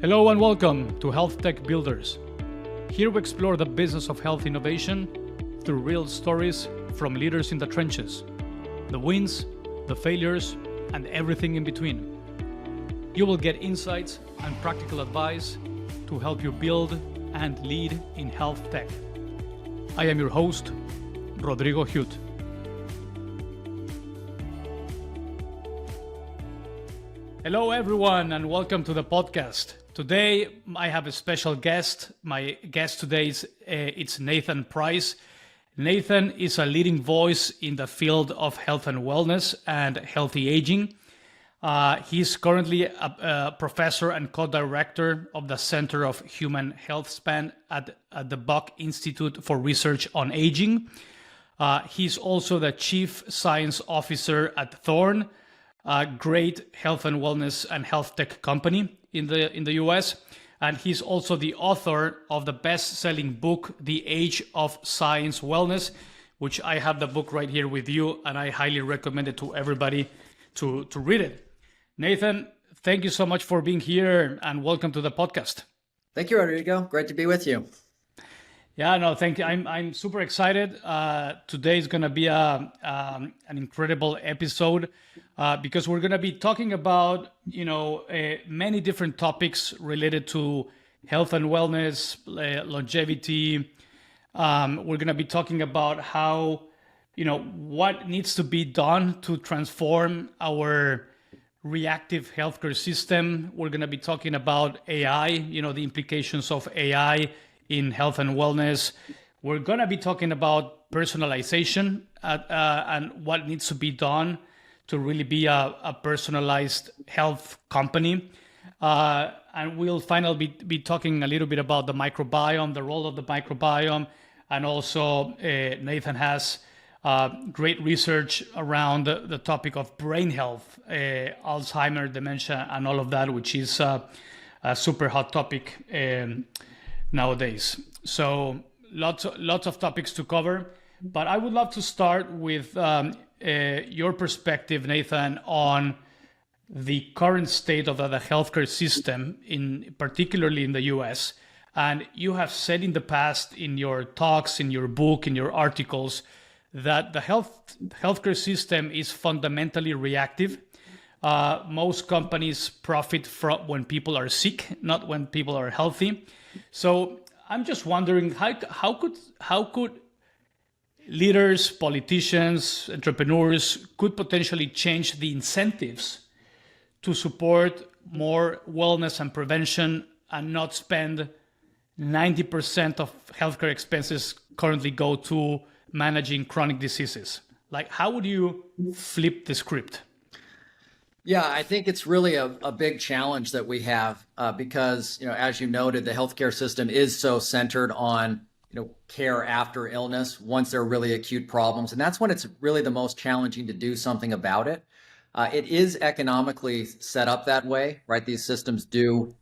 Hello and welcome to Health Tech Builders. Here we explore the business of health innovation through real stories from leaders in the trenches, the wins, the failures, and everything in between. You will get insights and practical advice to help you build and lead in health tech. I am your host, Rodrigo Hute. Hello everyone and welcome to the podcast. Today I have a special guest. My guest today is it's Nathan Price. Nathan is a leading voice in the field of health and wellness and healthy aging. He's currently a professor and co-director of the Center of Human Health Span at the Buck Institute for Research on Aging. He's also the Chief Science Officer at Thorne, a great health and wellness and health tech company in the US. And he's also the author of the best-selling book, The Age of Science Wellness, which I have the book right here with you, and I highly recommend it to everybody to read it. Nathan, thank you so much for being here and welcome to the podcast. Thank you, Rodrigo. Great to be with you. Yeah, no, thank you. I'm super excited. Today is going to be an incredible episode because we're going to be talking about, many different topics related to health and wellness, longevity. We're going to be talking about how, what needs to be done to transform our reactive healthcare system. We're going to be talking about AI, the implications of AI in health and wellness. We're going to be talking about personalization and what needs to be done to really be a personalized health company. And we'll finally be talking a little bit about the microbiome, the role of the microbiome. And also Nathan has great research around the topic of brain health, Alzheimer's, dementia, and all of that, which is a super hot topic nowadays. So lots of topics to cover, but I would love to start with your perspective, Nathan, on the current state of the healthcare system, particularly in the US. And you have said in the past, in your talks, in your book, in your articles, that the healthcare system is fundamentally reactive. Most companies profit from when people are sick, not when people are healthy. So I'm just wondering how could leaders, politicians, entrepreneurs could potentially change the incentives to support more wellness and prevention and not spend 90% of healthcare expenses currently go to managing chronic diseases? Like, how would you flip the script? Yeah, I think it's really a big challenge that we have because, as you noted, the healthcare system is so centered on, care after illness, once there are really acute problems. And that's when it's really the most challenging to do something about it. It is economically set up that way, right? These systems do,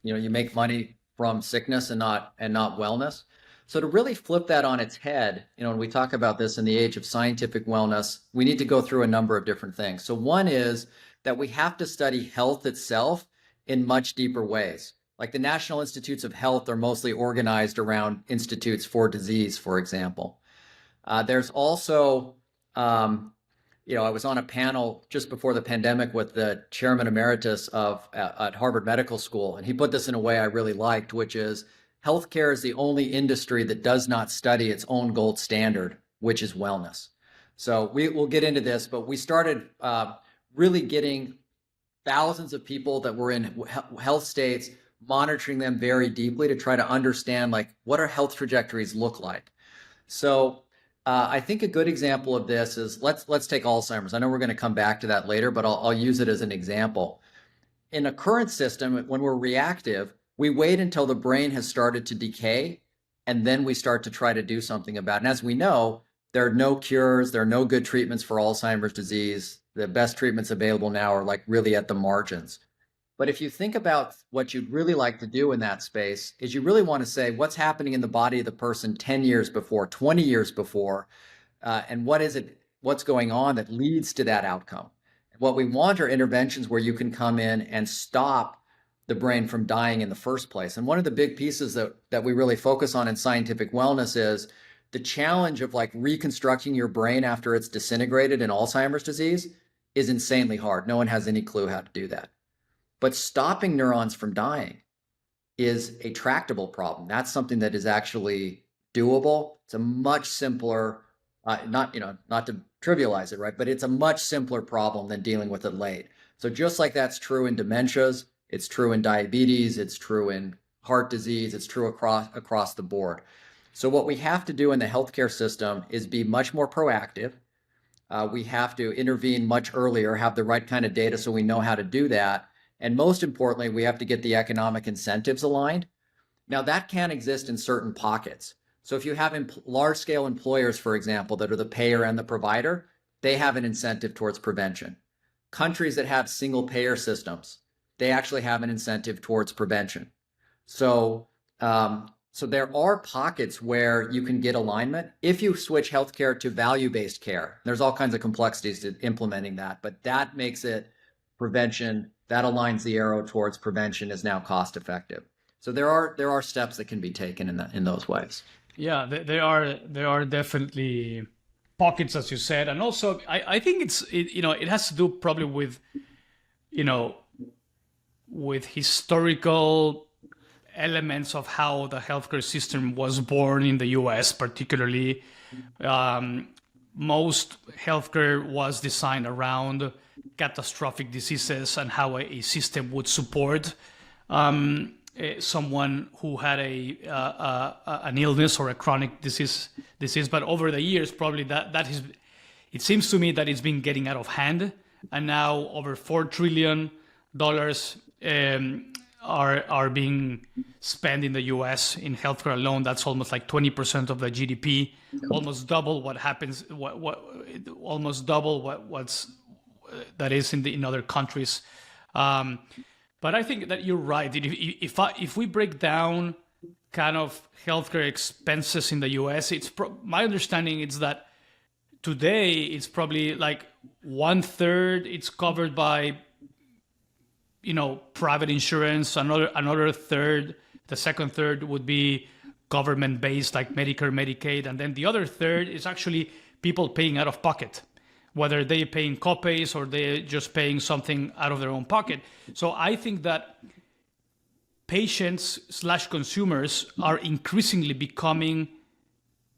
you make money from sickness and not wellness. So to really flip that on its head, when we talk about this in the age of scientific wellness, we need to go through a number of different things. So one is that we have to study health itself in much deeper ways. Like the National Institutes of Health are mostly organized around institutes for disease, for example. There's also, I was on a panel just before the pandemic with the chairman emeritus at Harvard Medical School, and he put this in a way I really liked, which is healthcare is the only industry that does not study its own gold standard, which is wellness. So we'll get into this, but we started really getting thousands of people that were in health states, monitoring them very deeply to try to understand what our health trajectories look like. So I think a good example of this is let's take Alzheimer's. I know we're going to come back to that later, but I'll use it as an example. In a current system, when we're reactive, we wait until the brain has started to decay, and then we start to try to do something about it. And as we know, there are no cures, there are no good treatments for Alzheimer's disease. The best treatments available now are really at the margins. But if you think about what you'd really like to do in that space, is you really want to say what's happening in the body of the person 10 years before, 20 years before, and what's going on that leads to that outcome. What we want are interventions where you can come in and stop the brain from dying in the first place. And one of the big pieces that we really focus on in scientific wellness is the challenge of like reconstructing your brain after it's disintegrated in Alzheimer's disease is insanely hard. No one has any clue how to do that. But stopping neurons from dying is a tractable problem. That's something that is actually doable. It's a much simpler, not to trivialize it, right? But it's a much simpler problem than dealing with it late. So just like that's true in dementias, it's true in diabetes, it's true in heart disease, it's true across the board. So what we have to do in the healthcare system is be much more proactive. We have to intervene much earlier, have the right kind of data so we know how to do that. And most importantly, we have to get the economic incentives aligned. Now, that can exist in certain pockets. So if you have large-scale employers, for example, that are the payer and the provider, they have an incentive towards prevention. Countries that have single-payer systems, they actually have an incentive towards prevention. So there are pockets where you can get alignment if you switch healthcare to value-based care. There's all kinds of complexities to implementing that, but that makes it prevention. That aligns the arrow towards prevention is now cost-effective. So there are steps that can be taken in those ways. Yeah, there are definitely pockets, as you said, and also I think it has to do probably with with historical elements of how the healthcare system was born in the U.S. particularly. Most healthcare was designed around catastrophic diseases and how a system would support someone who had an illness or a chronic disease. But over the years, probably it seems to me that it's been getting out of hand, and now over $4 trillion are being spent in the U.S. in healthcare alone. That's almost like 20% of the GDP, almost double what happens. Almost double what's that is in other countries. But I think that you're right. If we break down kind of healthcare expenses in the U.S., my understanding is that today it's probably like 1/3 it's covered by private insurance. Another third, the second third would be government based like Medicare, Medicaid, and then the other third is actually people paying out of pocket, whether they're paying copays or they're just paying something out of their own pocket. So I think that patients/consumers are increasingly becoming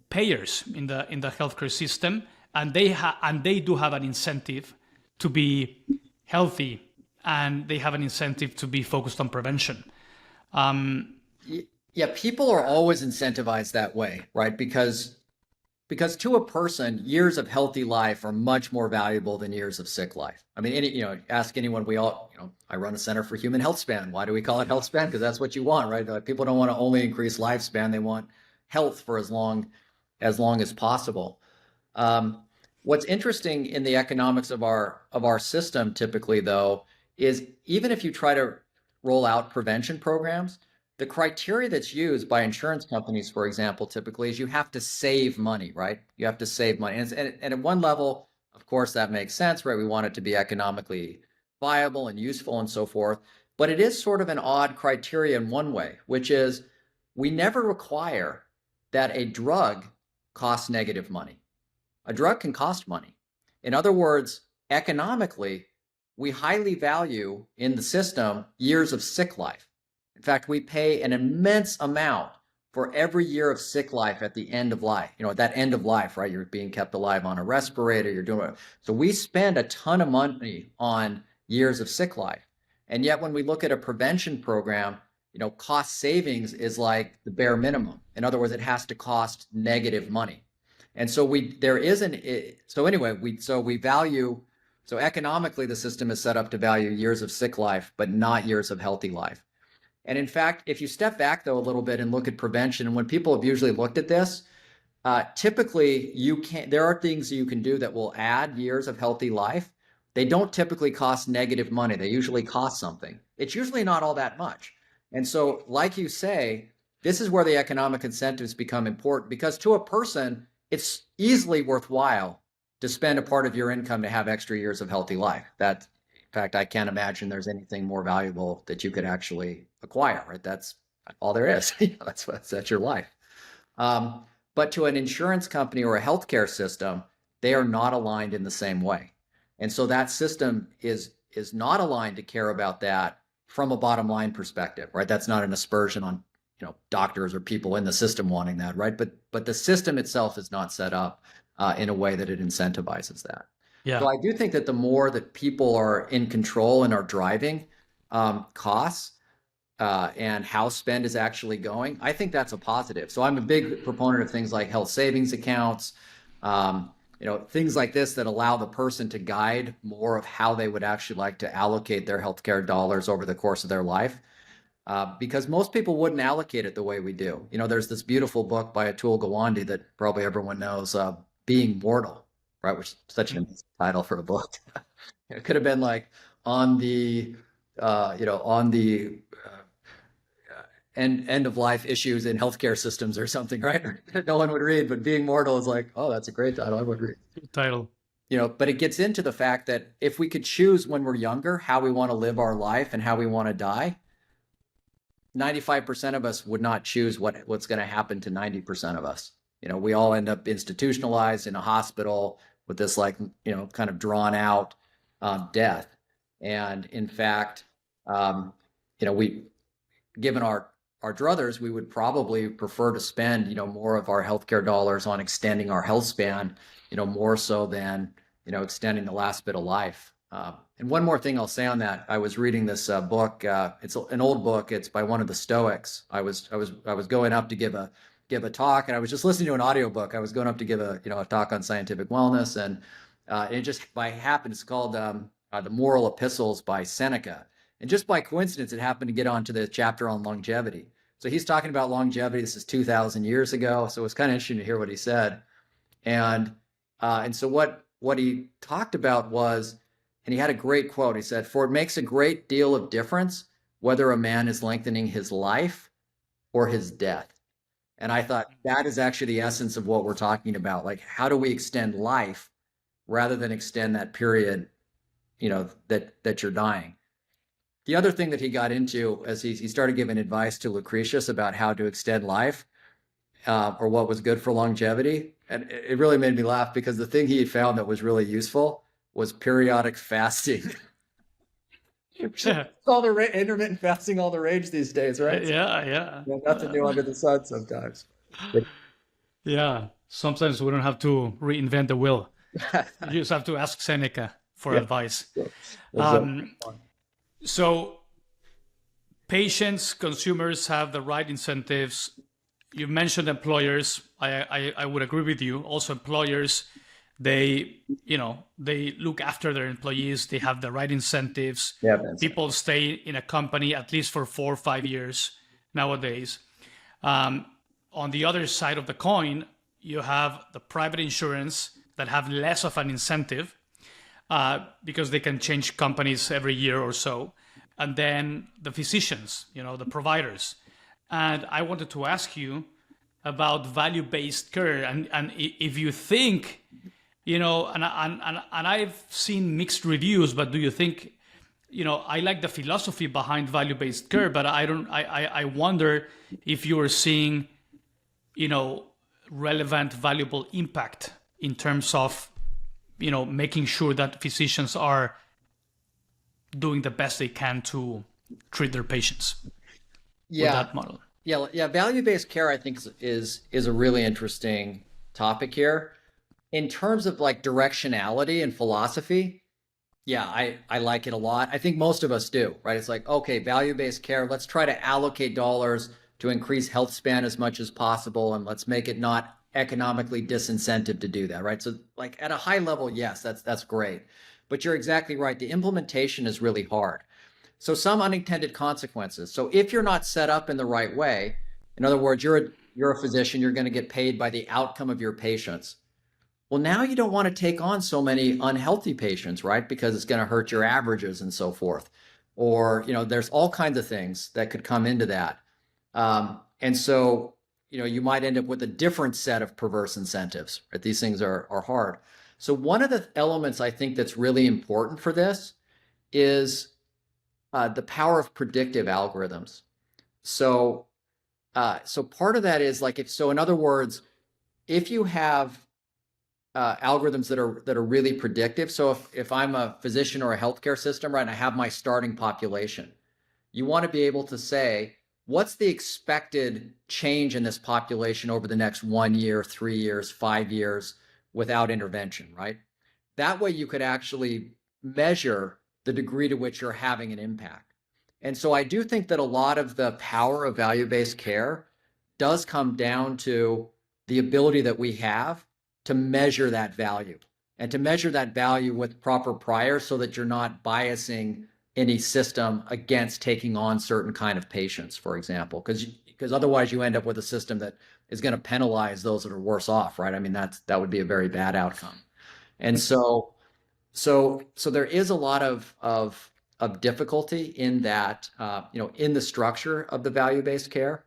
payers in the healthcare system, and they do have an incentive to be healthy, and they have an incentive to be focused on prevention. Yeah, people are always incentivized that way, right? Because to a person, years of healthy life are much more valuable than years of sick life. I mean, ask anyone. I run a Center for Human Health Span. Why do we call it health span? Because that's what you want, right? Like, people don't want to only increase lifespan; they want health for as long as possible. What's interesting in the economics of our system, typically, though, is even if you try to roll out prevention programs, the criteria that's used by insurance companies, for example, typically is you have to save money, right? You have to save money. And at one level, of course, that makes sense, right? We want it to be economically viable and useful and so forth. But it is sort of an odd criteria in one way, which is we never require that a drug costs negative money. A drug can cost money. In other words, economically, we highly value in the system years of sick life. In fact, we pay an immense amount for every year of sick life at the end of life. At that end of life, right? You're being kept alive on a respirator, you're doing it. So we spend a ton of money on years of sick life. And yet when we look at a prevention program, cost savings is like the bare minimum. In other words, it has to cost negative money. And so economically, the system is set up to value years of sick life, but not years of healthy life. And in fact, if you step back, though, a little bit and look at prevention, and when people have usually looked at this, typically there are things you can do that will add years of healthy life. They don't typically cost negative money. They usually cost something. It's usually not all that much. And so, like you say, this is where the economic incentives become important, because to a person, it's easily worthwhile to spend a part of your income to have extra years of healthy life. That fact, I can't imagine there's anything more valuable that you could actually acquire, right? That's all there is. That's your life. But to an insurance company or a healthcare system, they are not aligned in the same way. And so that system is not aligned to care about that from a bottom line perspective, right? That's not an aspersion on, doctors or people in the system wanting that, right? But the system itself is not set up in a way that it incentivizes that. So Yeah. I do think that the more that people are in control and are driving costs, and how spend is actually going, I think that's a positive. So I'm a big proponent of things like health savings accounts, things like this that allow the person to guide more of how they would actually like to allocate their healthcare dollars over the course of their life. Because most people wouldn't allocate it the way we do. There's this beautiful book by Atul Gawande that probably everyone knows, Being Mortal, right? Which is such an amazing title for a book. It could have been like on the, on the end of life issues in healthcare systems or something, right? No one would read, but Being Mortal is like, oh, that's a great title. I would read. Good title. But it gets into the fact that if we could choose when we're younger how we want to live our life and how we want to die, 95% of us would not choose what's going to happen to 90% of us. We all end up institutionalized in a hospital with this kind of drawn out death. And in fact, we, given our druthers, we would probably prefer to spend, more of our healthcare dollars on extending our health span, more so than, extending the last bit of life. And one more thing I'll say on that, I was reading this book. It's an old book. It's by one of the Stoics. I was going up to give a talk, and I was just listening to an audiobook. I was going up to give a talk on scientific wellness, and it just by happen, it's called The Moral Epistles by Seneca. And just by coincidence, it happened to get onto the chapter on longevity. So he's talking about longevity. This is 2,000 years ago. So it was kind of interesting to hear what he said. And so what he talked about was, and he had a great quote. He said, "For it makes a great deal of difference whether a man is lengthening his life or his death." And I thought that is actually the essence of what we're talking about. Like, how do we extend life rather than extend that period, that you're dying? The other thing that he got into as he started giving advice to Lucretius about how to extend life, or what was good for longevity. And it really made me laugh because the thing he found that was really useful was periodic fasting. All the intermittent fasting, all the rage these days, right? Yeah. Nothing new under the sun sometimes. Yeah. Sometimes we don't have to reinvent the wheel. You just have to ask Seneca for advice. So patients, consumers have the right incentives. You mentioned employers. I would agree with you. Also, employers, they look after their employees. They have the right incentives. Yeah, people stay in a company at least for 4 or 5 years nowadays. On the other side of the coin, you have the private insurance that have less of an incentive because they can change companies every year or so. And then the physicians, the providers. And I wanted to ask you about value-based care, and if you think, and I've seen mixed reviews, but do you think, I like the philosophy behind value-based care, but I wonder if you are seeing, relevant, valuable impact in terms of, making sure that physicians are doing the best they can to treat their patients. With that model. Yeah. Value-based care, I think, is a really interesting topic here. In terms of like directionality and philosophy, yeah, I like it a lot. I think most of us do, right? It's like, okay, value-based care, let's try to allocate dollars to increase health span as much as possible, and let's make it not economically disincentive to do that, right? So like at a high level, yes, that's great. But you're exactly right. The implementation is really hard. So some unintended consequences. So if you're not set up in the right way, in other words, you're a physician, you're going to get paid by the outcome of your patients. Well, now you don't want to take on so many unhealthy patients, right? Because it's going to hurt your averages and so forth. Or, there's all kinds of things that could come into that. And so, you might end up with a different set of perverse incentives, right? These things are hard. So one of the elements I think that's really important for this is the power of predictive algorithms. So, so part of that is like if so. In other words, if you have algorithms that are really predictive. So if I'm a physician or a healthcare system, right, and I have my starting population, you want to be able to say, what's the expected change in this population over the next 1 year, 3 years, 5 years without intervention, right? That way you could actually measure the degree to which you're having an impact. And so I do think that a lot of the power of value-based care does come down to the ability that we have to measure that value and to measure that value with proper priors so that you're not biasing any system against taking on certain kind of patients, for example, because otherwise you end up with a system that is going to penalize those that are worse off, right? I mean, that would be a very bad outcome. And so there is a lot of difficulty in that, in the structure of the value-based care,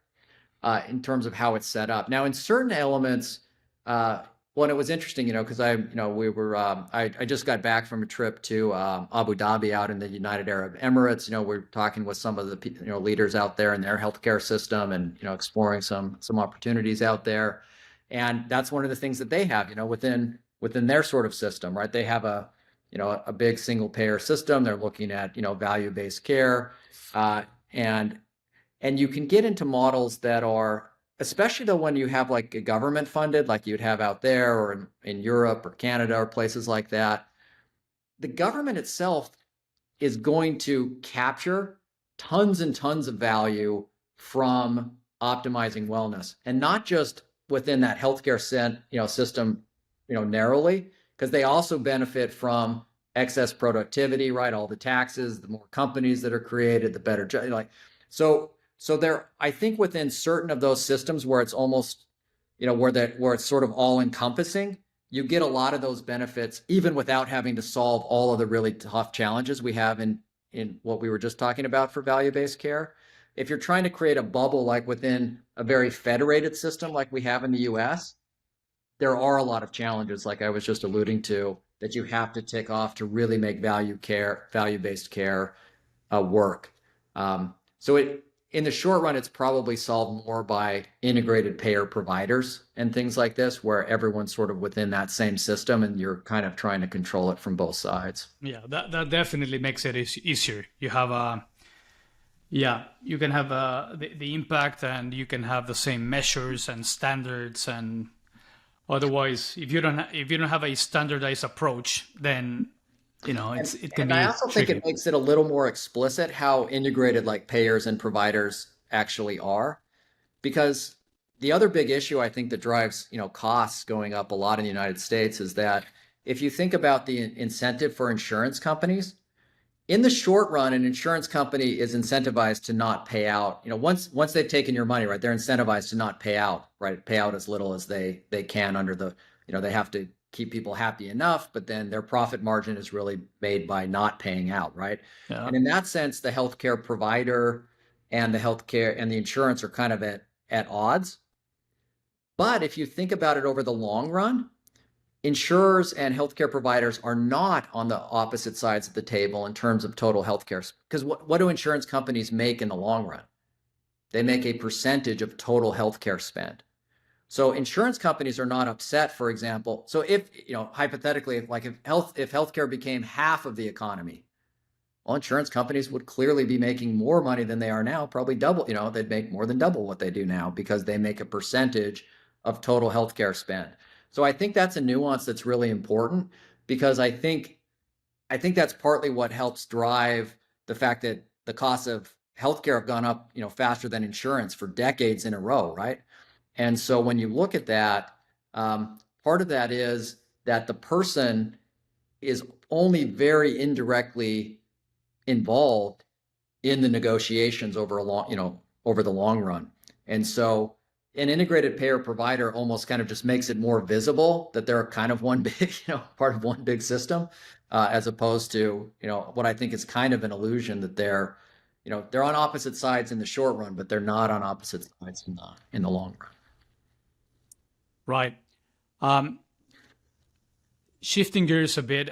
in terms of how it's set up. Now, in certain elements, well, it was interesting, because I just got back from a trip to Abu Dhabi out in the United Arab Emirates. We're talking with some of the leaders out there in their healthcare system, and exploring some opportunities out there. And that's one of the things that they have, within their sort of system, right? They have a big single payer system. They're looking at value-based care, and you can get into models that are, especially though when you have like a government funded, like you'd have out there or in Europe or Canada or places like that, the government itself is going to capture tons and tons of value from optimizing wellness, and not just within that healthcare system, narrowly, because they also benefit from excess productivity, right? All the taxes, the more companies that are created, the better, like, so there, I think within certain of those systems where it's almost, where it's sort of all encompassing, you get a lot of those benefits even without having to solve all of the really tough challenges we have in what we were just talking about for value-based care. If you're trying to create a bubble like within a very federated system like we have in the US, there are a lot of challenges, like I was just alluding to, that you have to tick off to really make value-based care work. So in the short run, it's probably solved more by integrated payer providers and things like this, where everyone's sort of within that same system and you're kind of trying to control it from both sides. Yeah, that definitely makes it easier. You have you can have the impact, and you can have the same measures and standards. And otherwise, if you don't have a standardized approach, then it can And I be also think tricky. it makes it a little more explicit how integrated like payers and providers actually are. Because the other big issue I think that drives, costs going up a lot in the United States is that if you think about the incentive for insurance companies, in the short run, an insurance company is incentivized to not pay out. Once they've taken your money, right, they're incentivized to not pay out, right, pay out as little as they can under the, they have to keep people happy enough, but then their profit margin is really made by not paying out, right? Yeah. And in that sense, the healthcare provider and the healthcare and the insurance are kind of at odds. But if you think about it over the long run, insurers and healthcare providers are not on the opposite sides of the table in terms of total healthcare. Because what do insurance companies make in the long run? They make a percentage of total healthcare spend. So insurance companies are not upset, for example. So if, hypothetically, if healthcare became half of the economy, well, insurance companies would clearly be making more money than they are now, probably double, they'd make more than double what they do now because they make a percentage of total healthcare spend. So I think that's a nuance that's really important, because I think that's partly what helps drive the fact that the costs of healthcare have gone up, faster than insurance for decades in a row, right? And so when you look at that, part of that is that the person is only very indirectly involved in the negotiations over the long run. And so an integrated payer provider almost kind of just makes it more visible that they're kind of one big, part of one big system, as opposed to, what I think is kind of an illusion that they're on opposite sides in the short run, but they're not on opposite sides in the long run. Right. Um, Shifting gears a bit,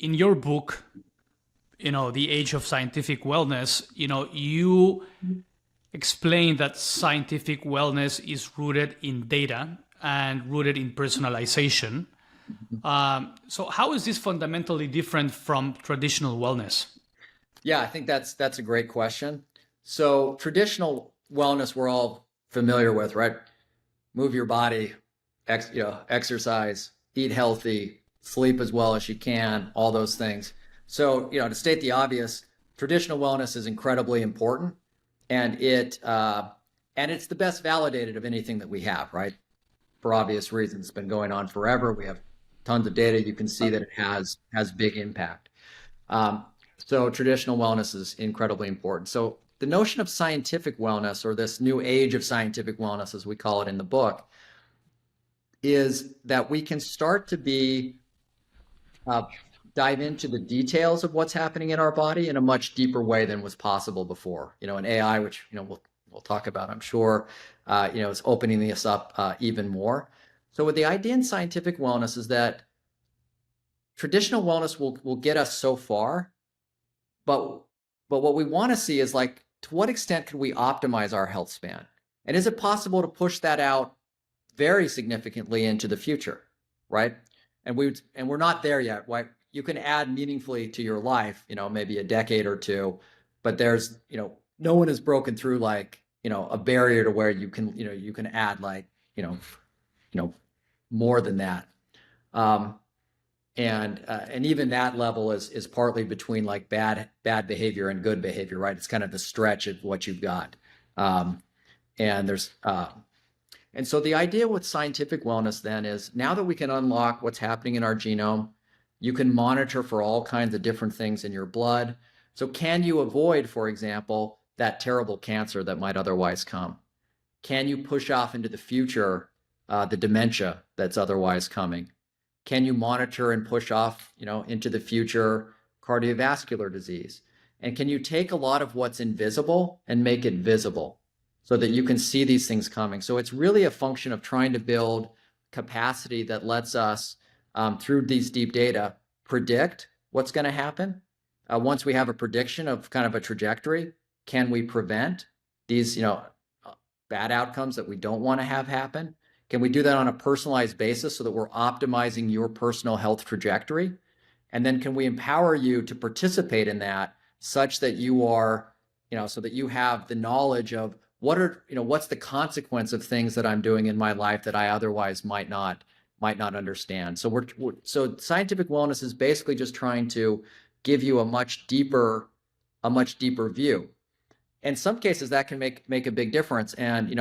in your book, The Age of Scientific Wellness, you explain that scientific wellness is rooted in data and rooted in personalization. So how is this fundamentally different from traditional wellness? Yeah, I think that's a great question. So traditional wellness we're all familiar with, right? Move your body, exercise, eat healthy, sleep as well as you can, all those things. So, to state the obvious, traditional wellness is incredibly important, and it's the best validated of anything that we have, right? For obvious reasons, it's been going on forever. We have tons of data. You can see that it has big impact. Um, so traditional wellness is incredibly important. So the notion of scientific wellness, or this new age of scientific wellness, as we call it in the book, is that we can start to uh, dive into the details of what's happening in our body in a much deeper way than was possible before. In AI, which we'll talk about, I'm sure, is opening this up even more. So, what the idea in scientific wellness is that traditional wellness will get us so far, but what we want to see is, like, to what extent can we optimize our health span, and is it possible to push that out very significantly into the future, right? And we're not there yet. Right? You can add meaningfully to your life, maybe a decade or two, but there's, no one has broken through, like, a barrier to where you can add, like, more than that. Um, and even that level is partly between, like, bad behavior and good behavior, right? It's kind of the stretch of what you've got. Um, and there's And so the idea with scientific wellness then is, now that we can unlock what's happening in our genome, you can monitor for all kinds of different things in your blood. So can you avoid, for example, that terrible cancer that might otherwise come? Can you push off into the future the dementia that's otherwise coming? Can you monitor and push off, into the future cardiovascular disease? And can you take a lot of what's invisible and make it visible, so that you can see these things coming? So it's really a function of trying to build capacity that lets us, through these deep data, predict what's going to happen. Once we have a prediction of kind of a trajectory, can we prevent these, bad outcomes that we don't want to have happen? Can we do that on a personalized basis so that we're optimizing your personal health trajectory? And then can we empower you to participate in that, such that you are, so that you have the knowledge of what's the consequence of things that I'm doing in my life that I otherwise might not understand. So so scientific wellness is basically just trying to give you a much deeper view. In some cases, that can make a big difference. And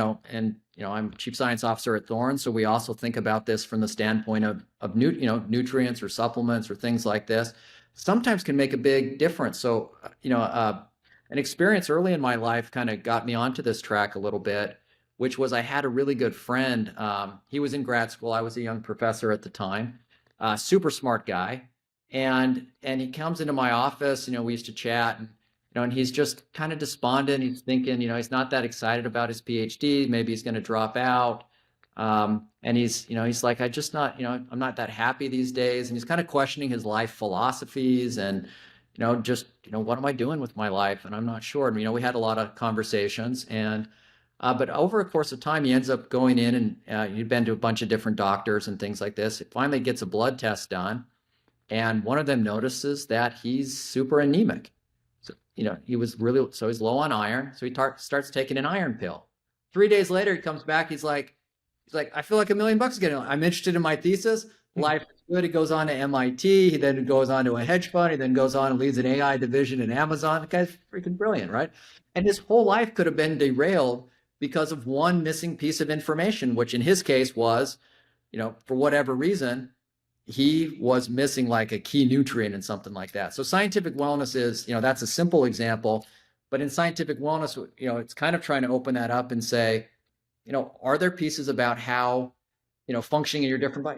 I'm chief science officer at Thorne, so we also think about this from the standpoint of nutrients or supplements or things like this. Sometimes can make a big difference. So an experience early in my life kind of got me onto this track a little bit, which was, I had a really good friend. He was in grad school. I was a young professor at the time. Super smart guy, and he comes into my office. We used to chat, and he's just kind of despondent. He's thinking, he's not that excited about his PhD. Maybe he's going to drop out. And he's like, I'm not that happy these days. And he's kind of questioning his life philosophies and, what am I doing with my life? And I'm not sure. And, we had a lot of conversations, but over a course of time, he ends up going in, and he'd been to a bunch of different doctors and things like this. He finally gets a blood test done, and one of them notices that he's super anemic. So, he's low on iron. So he starts taking an iron pill. 3 days later, he comes back. He's like, I feel like $1 million again. I'm interested in my thesis. Life is good. He goes on to MIT. He then goes on to a hedge fund. He then goes on and leads an AI division in Amazon. The guy's freaking brilliant, right? And his whole life could have been derailed because of one missing piece of information, which in his case was, for whatever reason, he was missing, like, a key nutrient and something like that. So scientific wellness is, that's a simple example. But in scientific wellness, it's kind of trying to open that up and say, are there pieces about how, functioning in your different,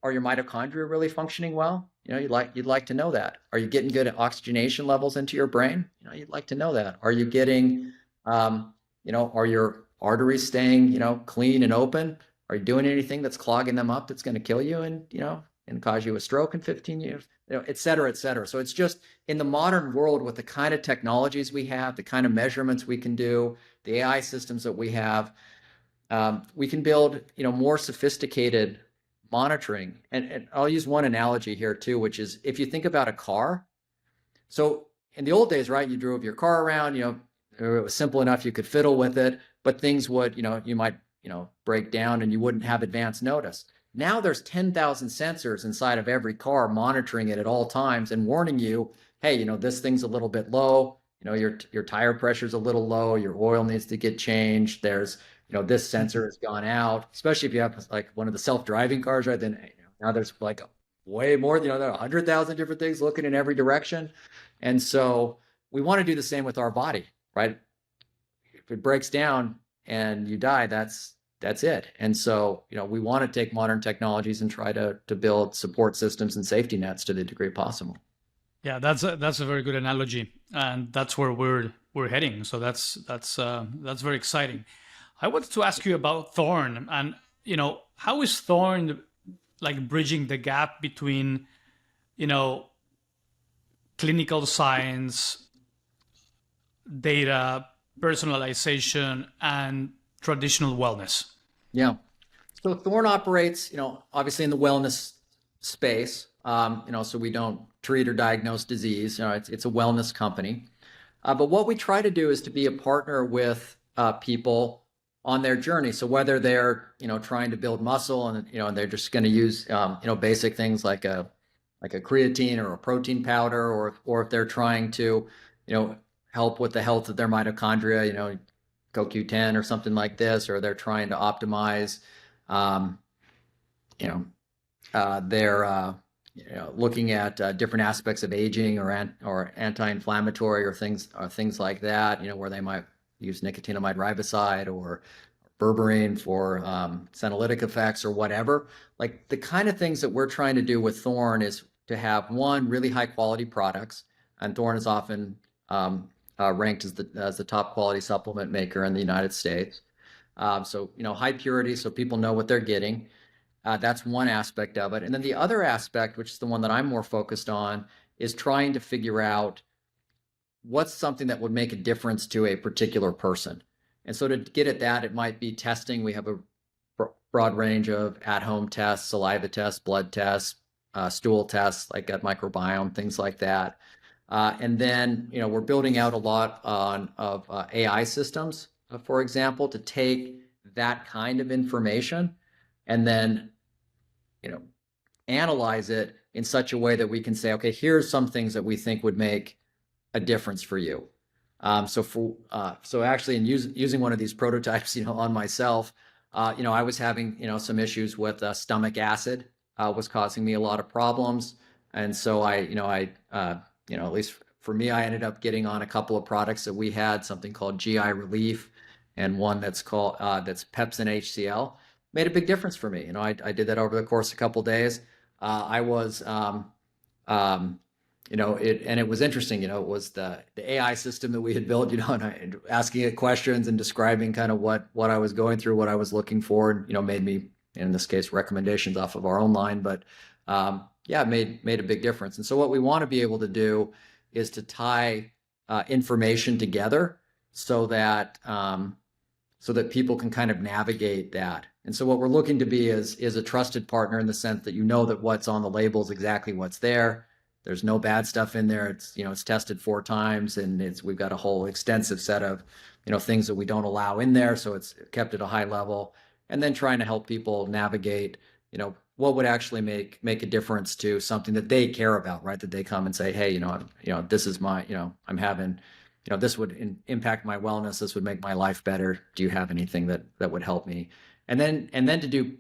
are your mitochondria really functioning well? You'd like to know that. Are you getting good oxygenation levels into your brain? You'd like to know that. Are you getting, are your arteries staying, clean and open? Are you doing anything that's clogging them up that's going to kill you? And, can cause you a stroke in 15 years, et cetera, et cetera. So it's just in the modern world with the kind of technologies we have, the kind of measurements we can do, the AI systems that we have, we can build, more sophisticated monitoring. And I'll use one analogy here too, which is if you think about a car. So in the old days, right, you drove your car around, it was simple enough, you could fiddle with it, but things would, you might, break down and you wouldn't have advance notice. Now there's 10,000 sensors inside of every car monitoring it at all times and warning you, hey, this thing's a little bit low, your tire pressure's a little low, your oil needs to get changed. There's, this sensor has gone out, especially if you have like one of the self-driving cars, right? Then now there's like way more, there are 100,000 different things looking in every direction. And so we want to do the same with our body, right? If it breaks down and you die, that's it. And so, we want to take modern technologies and try to build support systems and safety nets to the degree possible. Yeah, that's a very good analogy, and that's where we're heading. So that's very exciting. I wanted to ask you about Thorne, and how is Thorne like bridging the gap between clinical science, data, personalization, and traditional wellness? Yeah. So Thorne operates, obviously in the wellness space. So we don't treat or diagnose disease. It's a wellness company. But what we try to do is to be a partner with people on their journey. So whether they're, trying to build muscle and they're just going to use, basic things like a creatine or a protein powder, or if they're trying to, help with the health of their mitochondria, CoQ10 or something like this, or they're trying to optimize, they're looking at different aspects of aging or anti-inflammatory or things like that, where they might use nicotinamide riboside or berberine for senolytic effects or whatever. Like the kind of things that we're trying to do with Thorne is to have one, really high quality products, and Thorne is often ranked as the top quality supplement maker in the United States. So high purity, so people know what they're getting. That's one aspect of it. And then the other aspect, which is the one that I'm more focused on, is trying to figure out what's something that would make a difference to a particular person. And so to get at that, it might be testing. We have a broad range of at-home tests, saliva tests, blood tests, stool tests, like gut microbiome, things like that. And then, we're building out a lot of AI systems, for example, to take that kind of information and then, analyze it in such a way that we can say, okay, here's some things that we think would make a difference for you. So actually in using one of these prototypes, on myself, I was having, some issues with stomach acid, was causing me a lot of problems. And so at least for me, I ended up getting on a couple of products that we had, something called GI Relief and one that's called, that's Pepsin HCl. Made a big difference for me. I did that over the course of a couple of days. I was, and it was interesting, it was the AI system that we had built, and asking it questions and describing kind of what I was going through, what I was looking for, and, made me, in this case, recommendations off of our own line, but it made a big difference. And so what we want to be able to do is to tie information together so that people can kind of navigate that. And so what we're looking to be is a trusted partner in the sense that that what's on the label is exactly what's there. There's no bad stuff in there. It's tested 4 times, and we've got a whole extensive set of things that we don't allow in there, so it's kept at a high level. And then trying to help people navigate what would actually make a difference to something that they care about, right? That they come and say, hey, this is my, I'm having, this would impact my wellness. This would make my life better. Do you have anything that would help me? And then to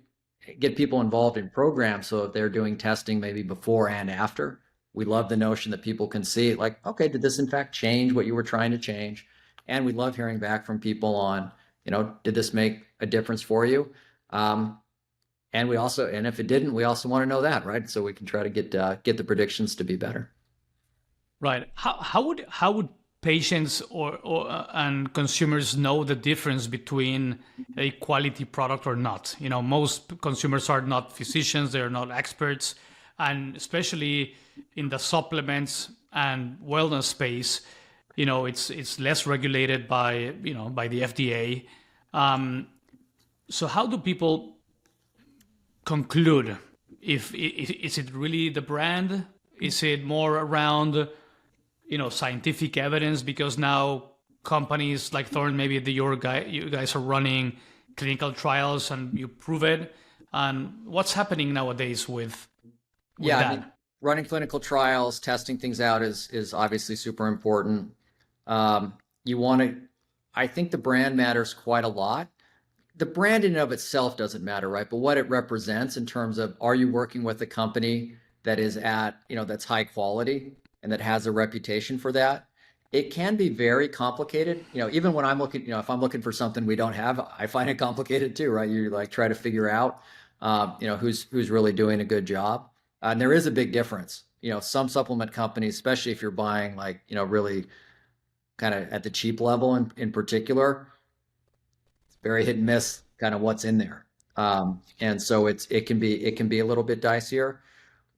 get people involved in programs so that they're doing testing maybe before and after. We love the notion that people can see, like, okay, did this in fact change what you were trying to change? And we love hearing back from people on, did this make a difference for you? And if it didn't, we also want to know that, right? So we can try to get the predictions to be better. Right. How would patients and consumers know the difference between a quality product or not? Most consumers are not physicians; they're not experts. and especially in the supplements and wellness space, it's less regulated by by the FDA. So how do people conclude if is it really the brand? Is it more around scientific evidence? Because now companies like Thorne, maybe you guys are running clinical trials and you prove it. And what's happening nowadays with Yeah, I mean, that? running clinical trials, testing things out is obviously super important. Um, you want to, I think the brand matters quite a lot. The brand in and of itself doesn't matter, right? But what it represents in terms of, are you working with a company that is that's high quality and that has a reputation for that? It can be very complicated. Even when I'm looking, if I'm looking for something we don't have, I find it complicated too, right? You like try to figure out, who's really doing a good job. And there is a big difference. Some supplement companies, especially if you're buying like, really kind of at the cheap level in particular, very hit and miss kind of what's in there. And so it can be a little bit dicier.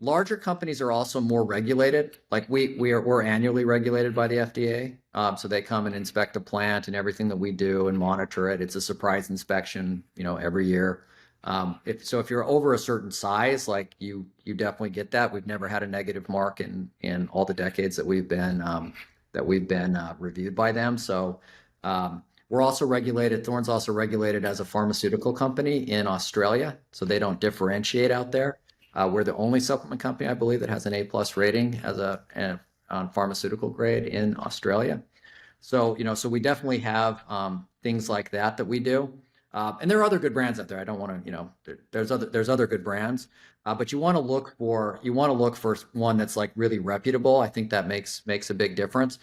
Larger companies are also more regulated. Like we're annually regulated by the FDA. So they come and inspect the plant and everything that we do and monitor it. It's a surprise inspection, every year. If you're over a certain size, like you definitely get that. We've never had a negative mark in all the decades that we've been reviewed by them. So we're also regulated. Thorne's also regulated as a pharmaceutical company in Australia, so they don't differentiate out there. We're the only supplement company, I believe, that has an A+ rating on pharmaceutical grade in Australia. So we definitely have things like that we do. And there are other good brands out there. I don't want to, there's other good brands, but you want to look for one that's like really reputable. I think that makes a big difference.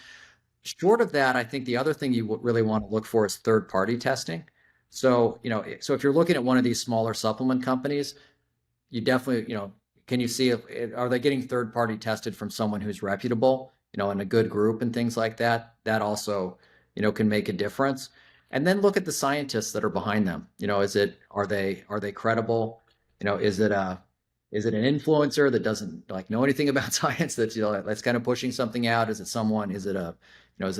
Short of that, I think the other thing you really want to look for is third-party testing. So if you're looking at one of these smaller supplement companies, you definitely, can you see are they getting third-party tested from someone who's reputable, in a good group and things like that? That also, can make a difference. And then look at the scientists that are behind them. Are they credible? Is it an influencer that doesn't like know anything about science that's kind of pushing something out? Is it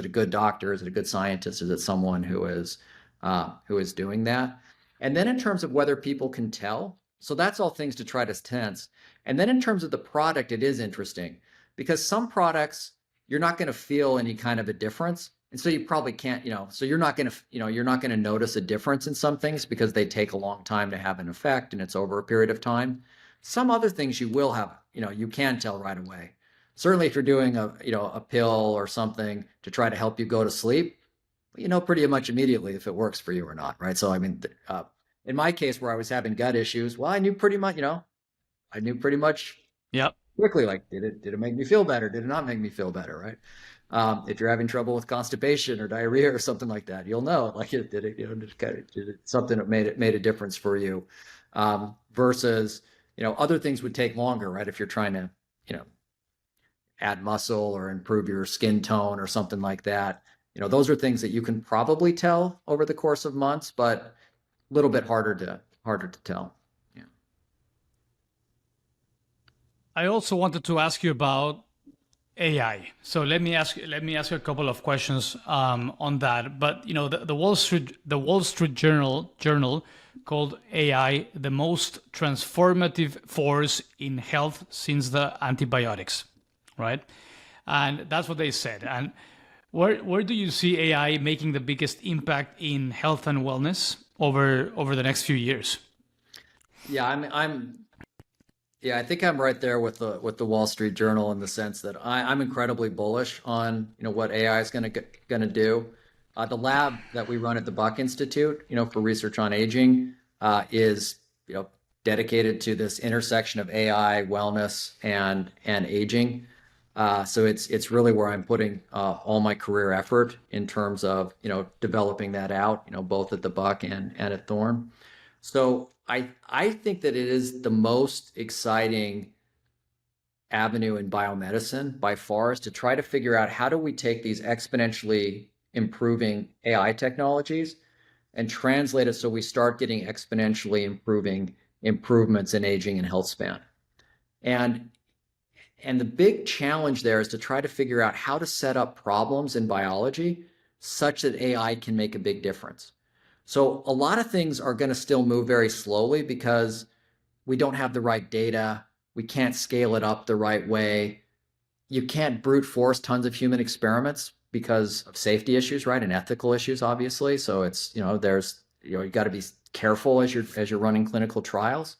a good doctor? Is it a good scientist? Is it someone who is doing that? And then in terms of whether people can tell, so that's all things to try to sense. And then in terms of the product, it is interesting because some products you're not going to feel any kind of a difference. And so you probably can't, so you're not going to notice a difference in some things because they take a long time to have an effect and it's over a period of time. Some other things you will have, you can tell right away. Certainly if you're doing a pill or something to try to help you go to sleep, pretty much immediately if it works for you or not, right? So I mean, in my case where I was having gut issues, well, I knew pretty much Yep. quickly, like, did it make me feel better? Did it not make me feel better, right? If you're having trouble with constipation or diarrhea or something like that, you'll know, like, did it something that made a difference for you, versus, other things would take longer, right? If you're trying to, add muscle or improve your skin tone or something like that, those are things that you can probably tell over the course of months, but a little bit harder to tell. Yeah. I also wanted to ask you about AI. So let me ask you a couple of questions on that. But the Wall Street Journal called AI the most transformative force in health since the antibiotics, right? And that's what they said. And where do you see AI making the biggest impact in health and wellness over the next few years? Yeah, yeah, I think I'm right there with the Wall Street Journal in the sense that I'm incredibly bullish on what AI is going to do. The lab that we run at the Buck Institute, for research on aging, is dedicated to this intersection of AI, wellness, and aging. So it's really where I'm putting all my career effort in terms of developing that out, both at the Buck and at Thorne. So I think that it is the most exciting avenue in biomedicine by far is to try to figure out how do we take these exponentially improving AI technologies and translate it so we start getting exponentially improving improvements in aging and health span. And And the big challenge there is to try to figure out how to set up problems in biology such that AI can make a big difference. So a lot of things are going to still move very slowly because we don't have the right data. We can't scale it up the right way. You can't brute force tons of human experiments because of safety issues, right? And ethical issues, obviously. So it's, there's, you got to be careful as you're running clinical trials.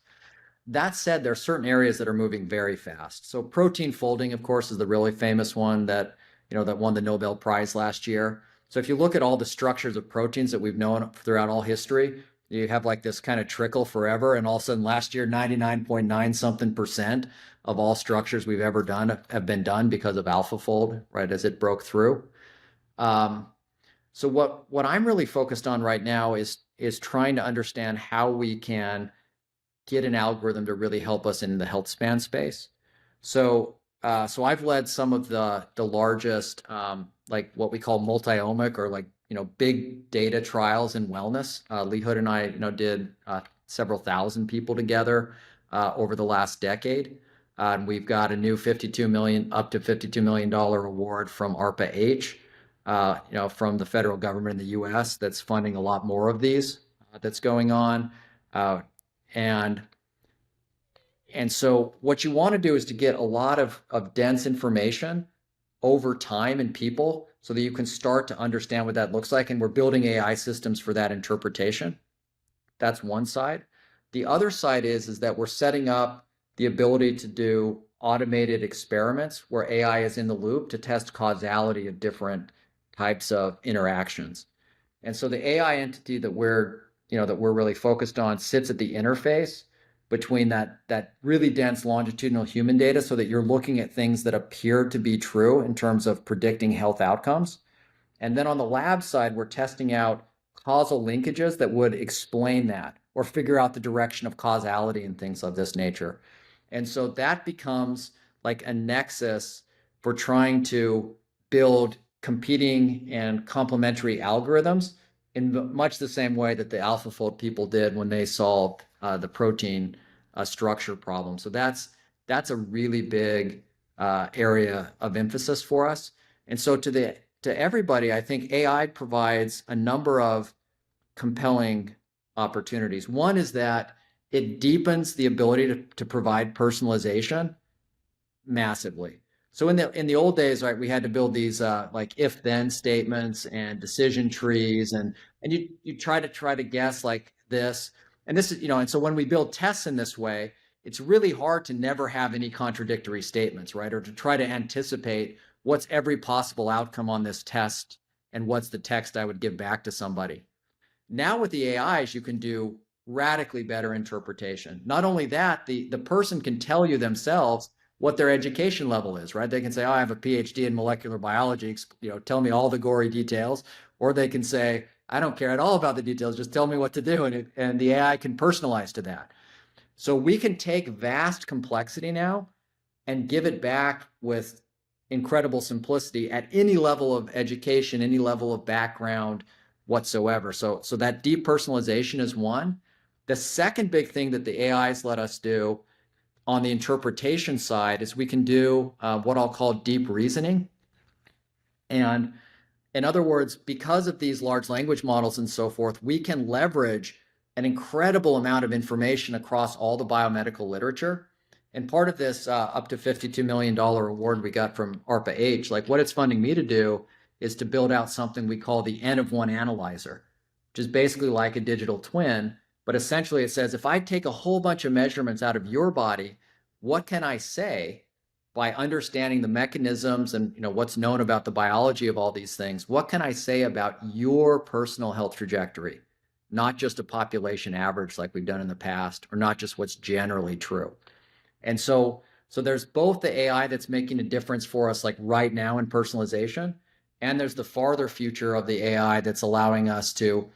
That said, there are certain areas that are moving very fast. So protein folding, of course, is the really famous one that, that won the Nobel Prize last year. So if you look at all the structures of proteins that we've known throughout all history, you have like this kind of trickle forever. And all of a sudden last year, 99.9 something percent of all structures we've ever done have been done because of AlphaFold, right, as it broke through. So what I'm really focused on right now is trying to understand how we can get an algorithm to really help us in the health span space. So I've led some of the largest like what we call multi-omic or like big data trials in wellness. Lee Hood and I did several thousand people together over the last decade. And we've got a new up to $52 million award from ARPA-H, from the federal government in the US that's funding a lot more of these that's going on. And so what you want to do is to get a lot of dense information over time in people so that you can start to understand what that looks like. And we're building AI systems for that interpretation. That's one side. The other side is that we're setting up the ability to do automated experiments where AI is in the loop to test causality of different types of interactions. And so the AI entity that we're really focused on sits at the interface between that really dense longitudinal human data so that you're looking at things that appear to be true in terms of predicting health outcomes. And then on the lab side, we're testing out causal linkages that would explain that or figure out the direction of causality and things of this nature. And so that becomes like a nexus for trying to build competing and complementary algorithms in much the same way that the AlphaFold people did when they solved the protein structure problem. So that's a really big area of emphasis for us. And so to everybody, I think AI provides a number of compelling opportunities. One is that it deepens the ability to provide personalization massively. So in the old days, right, we had to build these like if-then statements and decision trees, and you try to guess like this, and this is and so when we build tests in this way, it's really hard to never have any contradictory statements, right, or to try to anticipate what's every possible outcome on this test and what's the text I would give back to somebody. Now with the AIs, you can do radically better interpretation. Not only that, the person can tell you themselves what their education level is, right? They can say, oh, I have a PhD in molecular biology, tell me all the gory details. Or they can say, I don't care at all about the details, just tell me what to do. And the AI can personalize to that. So we can take vast complexity now and give it back with incredible simplicity at any level of education, any level of background whatsoever. So that deep personalization is one. The second big thing that the AIs let us do on the interpretation side is we can do what I'll call deep reasoning. And in other words, because of these large language models and so forth, we can leverage an incredible amount of information across all the biomedical literature. And part of this up to $52 million award we got from ARPA-H, like what it's funding me to do is to build out something we call the N of 1 analyzer, which is basically like a digital twin. But essentially it says, if I take a whole bunch of measurements out of your body, what can I say by understanding the mechanisms and what's known about the biology of all these things? What can I say about your personal health trajectory? Not just a population average like we've done in the past, or not just what's generally true. And so there's both the AI that's making a difference for us like right now in personalization, and there's the farther future of the AI that's allowing us to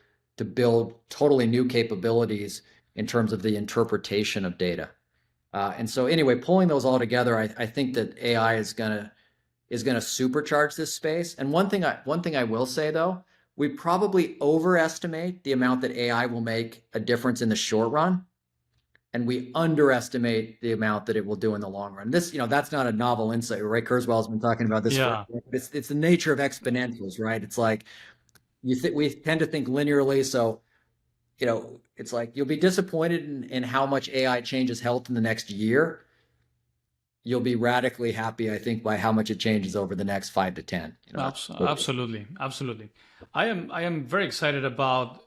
build totally new capabilities in terms of the interpretation of data. And so anyway, pulling those all together, I think that AI is gonna supercharge this space. And one thing I will say though, we probably overestimate the amount that AI will make a difference in the short run. and we underestimate the amount that it will do in the long run. This, that's not a novel insight. Ray Kurzweil has been talking about this for. Yeah, It's the nature of exponentials, right? It's like we tend to think linearly, so it's like you'll be disappointed in how much AI changes health in the next year. You'll be radically happy, I think, by how much it changes over the next 5 to 10. absolutely, absolutely. I am very excited about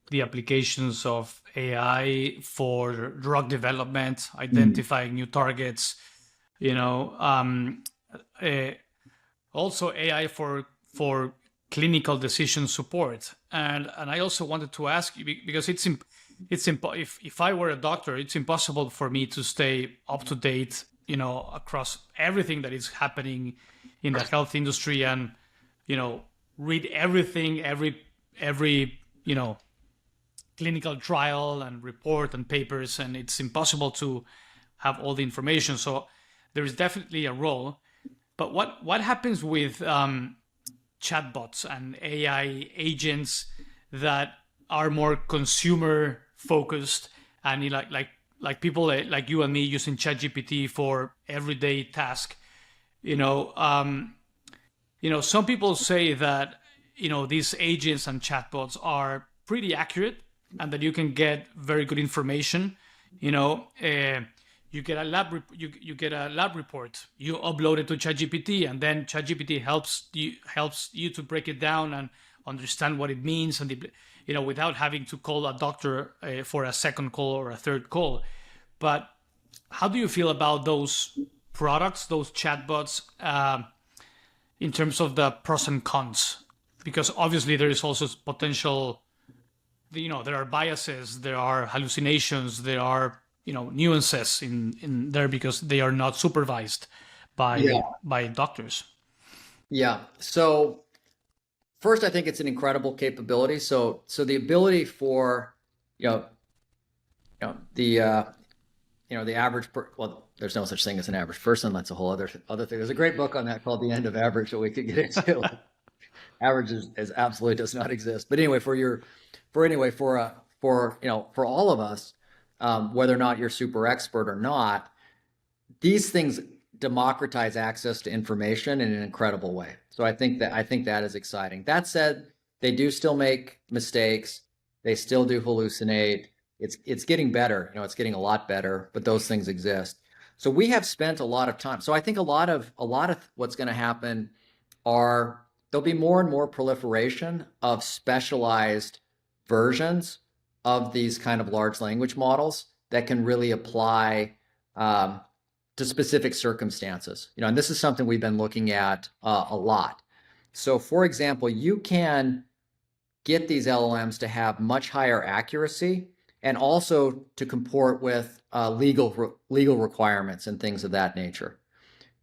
the applications of AI for drug development, Mm. identifying new targets. You know, um, uh, Also AI for clinical decision support. And I also wanted to ask you because if I were a doctor, it's impossible for me to stay up to date, across everything that is happening in the health industry and you know read everything, every clinical trial and report and papers, and it's impossible to have all the information. So there is definitely a role. But what happens with chatbots and AI agents that are more consumer focused and like people like you and me using ChatGPT for everyday task? Some people say that these agents and chatbots are pretty accurate and that you can get very good information. You know, you get a you get a lab report. You upload it to ChatGPT, and then ChatGPT helps you to break it down and understand what it means, and without having to call a doctor for a second call or a third call. But how do you feel about those products, those chatbots, in terms of the pros and cons? Because obviously there is also potential. There are biases, there are hallucinations, there are nuances in there because they are not supervised by Yeah. doctors. Yeah. So first, I think it's an incredible capability. So the ability for you know the the average well, there's no such thing as an average person. That's a whole other thing. There's a great book on that called The End of Average that we could get into. Average is absolutely does not exist. But anyway, for all of us, whether or not you're super expert or not, these things democratize access to information in an incredible way. So I think that is exciting. That said, they do still make mistakes. They still do hallucinate. It's getting better. It's getting a lot better, but those things exist. So we have spent a lot of time. So I think a lot of what's going to happen are there'll be more and more proliferation of specialized versions of these kind of large language models that can really apply um, to specific circumstances. And this is something we've been looking at a lot. So, for example, you can get these LLMs to have much higher accuracy and also to comport with legal requirements and things of that nature.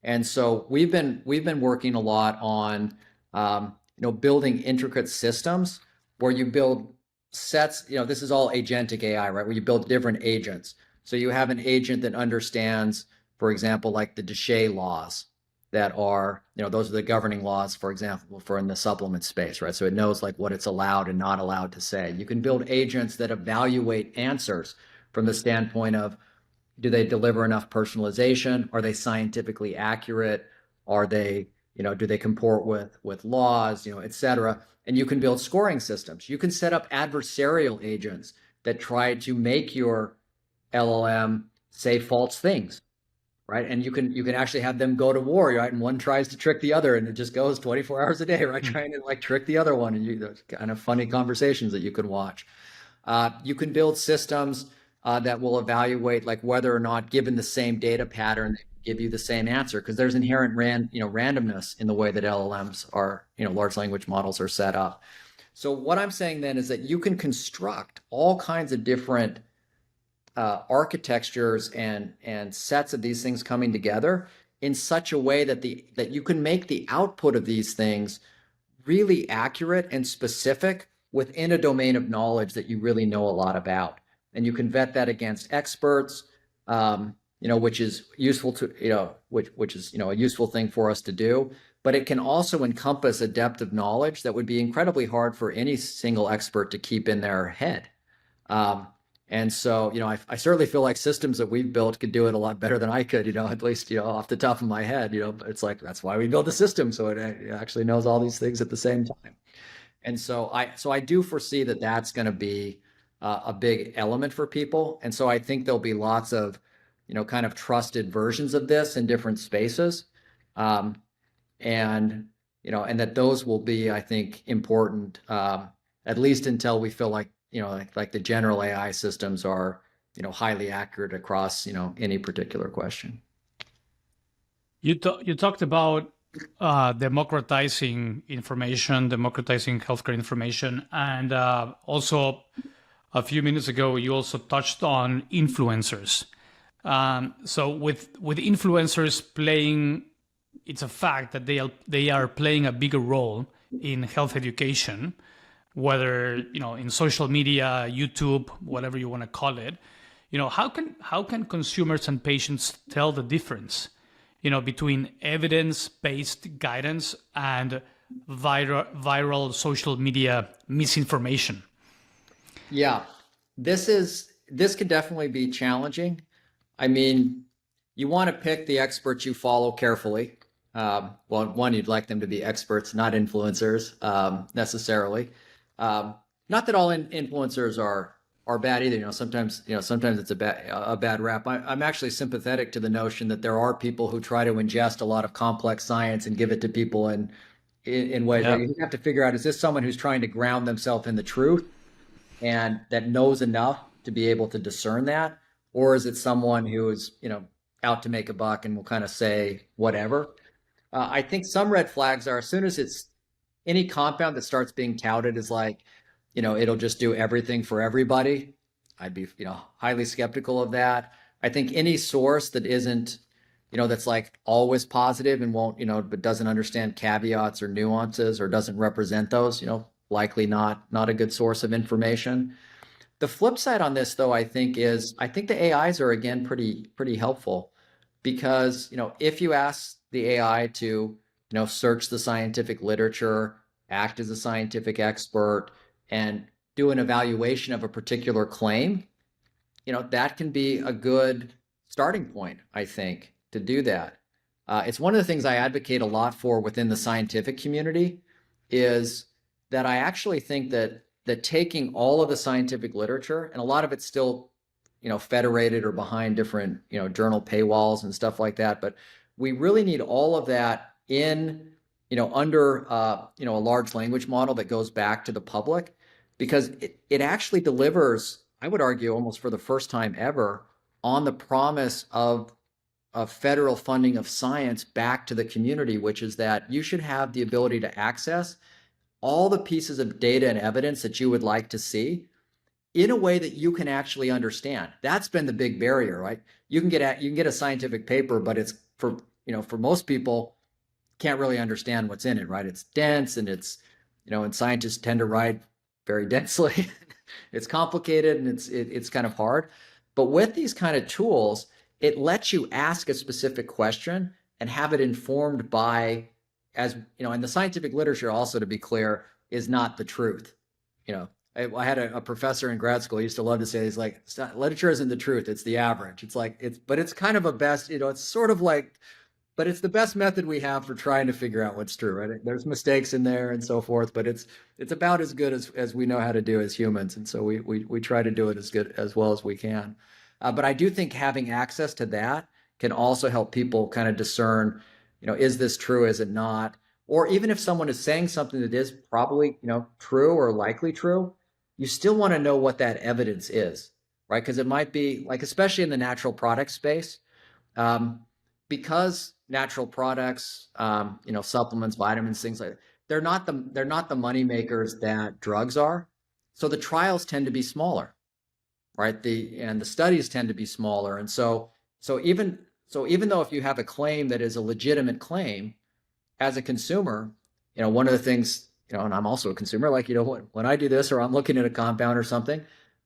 And so we've been working a lot on building intricate systems where you build sets. This is all agentic AI, right? Where you build different agents. So you have an agent that understands, for example, like the Deshay laws that are, those are the governing laws, for example, for in the supplement space, right? So it knows like what it's allowed and not allowed to say. You can build agents that evaluate answers from the standpoint of, do they deliver enough personalization? Are they scientifically accurate? Are they, do they comport with laws, et cetera? And you can build scoring systems. You can set up adversarial agents that try to make your LLM say false things, right? And you can actually have them go to war, right? And one tries to trick the other, and it just goes 24 hours a day, right? Trying to like trick the other one, and those kind of funny conversations that you can watch. You can build systems that will evaluate like whether or not, given the same data pattern, they give you the same answer, because there's inherent randomness in the way that LLMs are, large language models are set up. So what I'm saying then is that you can construct all kinds of different architectures and sets of these things coming together in such a way that you can make the output of these things really accurate and specific within a domain of knowledge that you really know a lot about. And you can vet that against experts, which is useful to, which is, a useful thing for us to do. But it can also encompass a depth of knowledge that would be incredibly hard for any single expert to keep in their head. Um, And so, I certainly feel like systems that we've built could do it a lot better than I could, at least, off the top of my head, but it's like, that's why we built the system. So it actually knows all these things at the same time. And so I do foresee that that's going to be a big element for people. And so I think there'll be lots of, kind of trusted versions of this in different spaces. Um, and, and that those will be, I think, important, at least until we feel like, like the general AI systems are, highly accurate across, any particular question. You talked about democratizing information, democratizing healthcare information, and also a few minutes ago you also touched on influencers. So with influencers playing, it's a fact that they are playing a bigger role in health education, whether in social media, YouTube, whatever you want to call it. How can consumers and patients tell the difference between evidence-based guidance and viral social media misinformation? Yeah, this could definitely be challenging. I mean, you want to pick the experts you follow carefully. Well, one, you'd like them to be experts, not influencers, necessarily. Not that all influencers are bad either. Sometimes it's a bad rap. I'm actually sympathetic to the notion that there are people who try to ingest a lot of complex science and give it to people in ways where Yeah. you have to figure out, is this someone who's trying to ground themselves in the truth and that knows enough to be able to discern that? Or is it someone who is, out to make a buck and will kind of say whatever? I think some red flags are, as soon as it's any compound that starts being touted as like, it'll just do everything for everybody, I'd be, highly skeptical of that. I think any source that isn't, that's like always positive and won't, but doesn't understand caveats or nuances or doesn't represent those, likely not a good source of information. The flip side on this, though, I think the AIs are again pretty helpful because if you ask the AI to search the scientific literature, act as a scientific expert, and do an evaluation of a particular claim, that can be a good starting point, I think, to do that. It's one of the things I advocate a lot for within the scientific community is that I actually think that taking all of the scientific literature, and a lot of it's still, federated or behind different, journal paywalls and stuff like that, but we really need all of that in, under, a large language model that goes back to the public, because it actually delivers, I would argue, almost for the first time ever, on the promise of federal funding of science back to the community, which is that you should have the ability to access all the pieces of data and evidence that you would like to see in a way that you can actually understand. That's been the big barrier, right? You can get a scientific paper, but it's for most people can't really understand what's in it, right? It's dense and and scientists tend to write very densely. It's complicated and it's kind of hard. But with these kind of tools, it lets you ask a specific question and have it informed by, as and the scientific literature, also to be clear, is not the truth. I had a professor in grad school. He used to love to say, he's like, literature isn't the truth, it's the average. But it's kind of a best, it's sort of like, but it's the best method we have for trying to figure out what's true, right? There's mistakes in there and so forth, but it's about as good as we know how to do as humans. And so we try to do it as well as we can. But I do think having access to that can also help people kind of discern, is this true? Is it not? Or even if someone is saying something that is probably, true or likely true, you still want to know what that evidence is, right? Because it might be like, especially in the natural product space, because natural products, supplements, vitamins, things like that, they're not the money makers that drugs are. So the trials tend to be smaller, right? The studies tend to be smaller. And so even though if you have a claim that is a legitimate claim, as a consumer, one of the things, and I'm also a consumer, like, when I do this or I'm looking at a compound or something,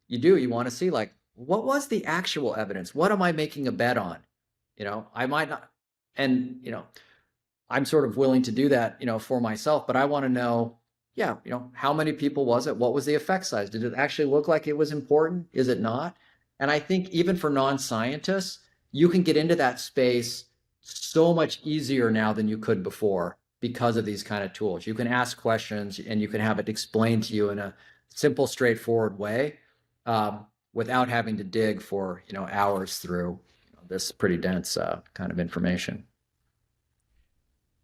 you want to see, like, what was the actual evidence? What am I making a bet on? I might not, and, I'm sort of willing to do that, for myself, but I want to know, yeah, how many people was it? What was the effect size? Did it actually look like it was important? Is it not? And I think even for non-scientists, you can get into that space so much easier now than you could before because of these kind of tools. You can ask questions and you can have it explained to you in a simple, straightforward way, without having to dig for hours through this pretty dense kind of information.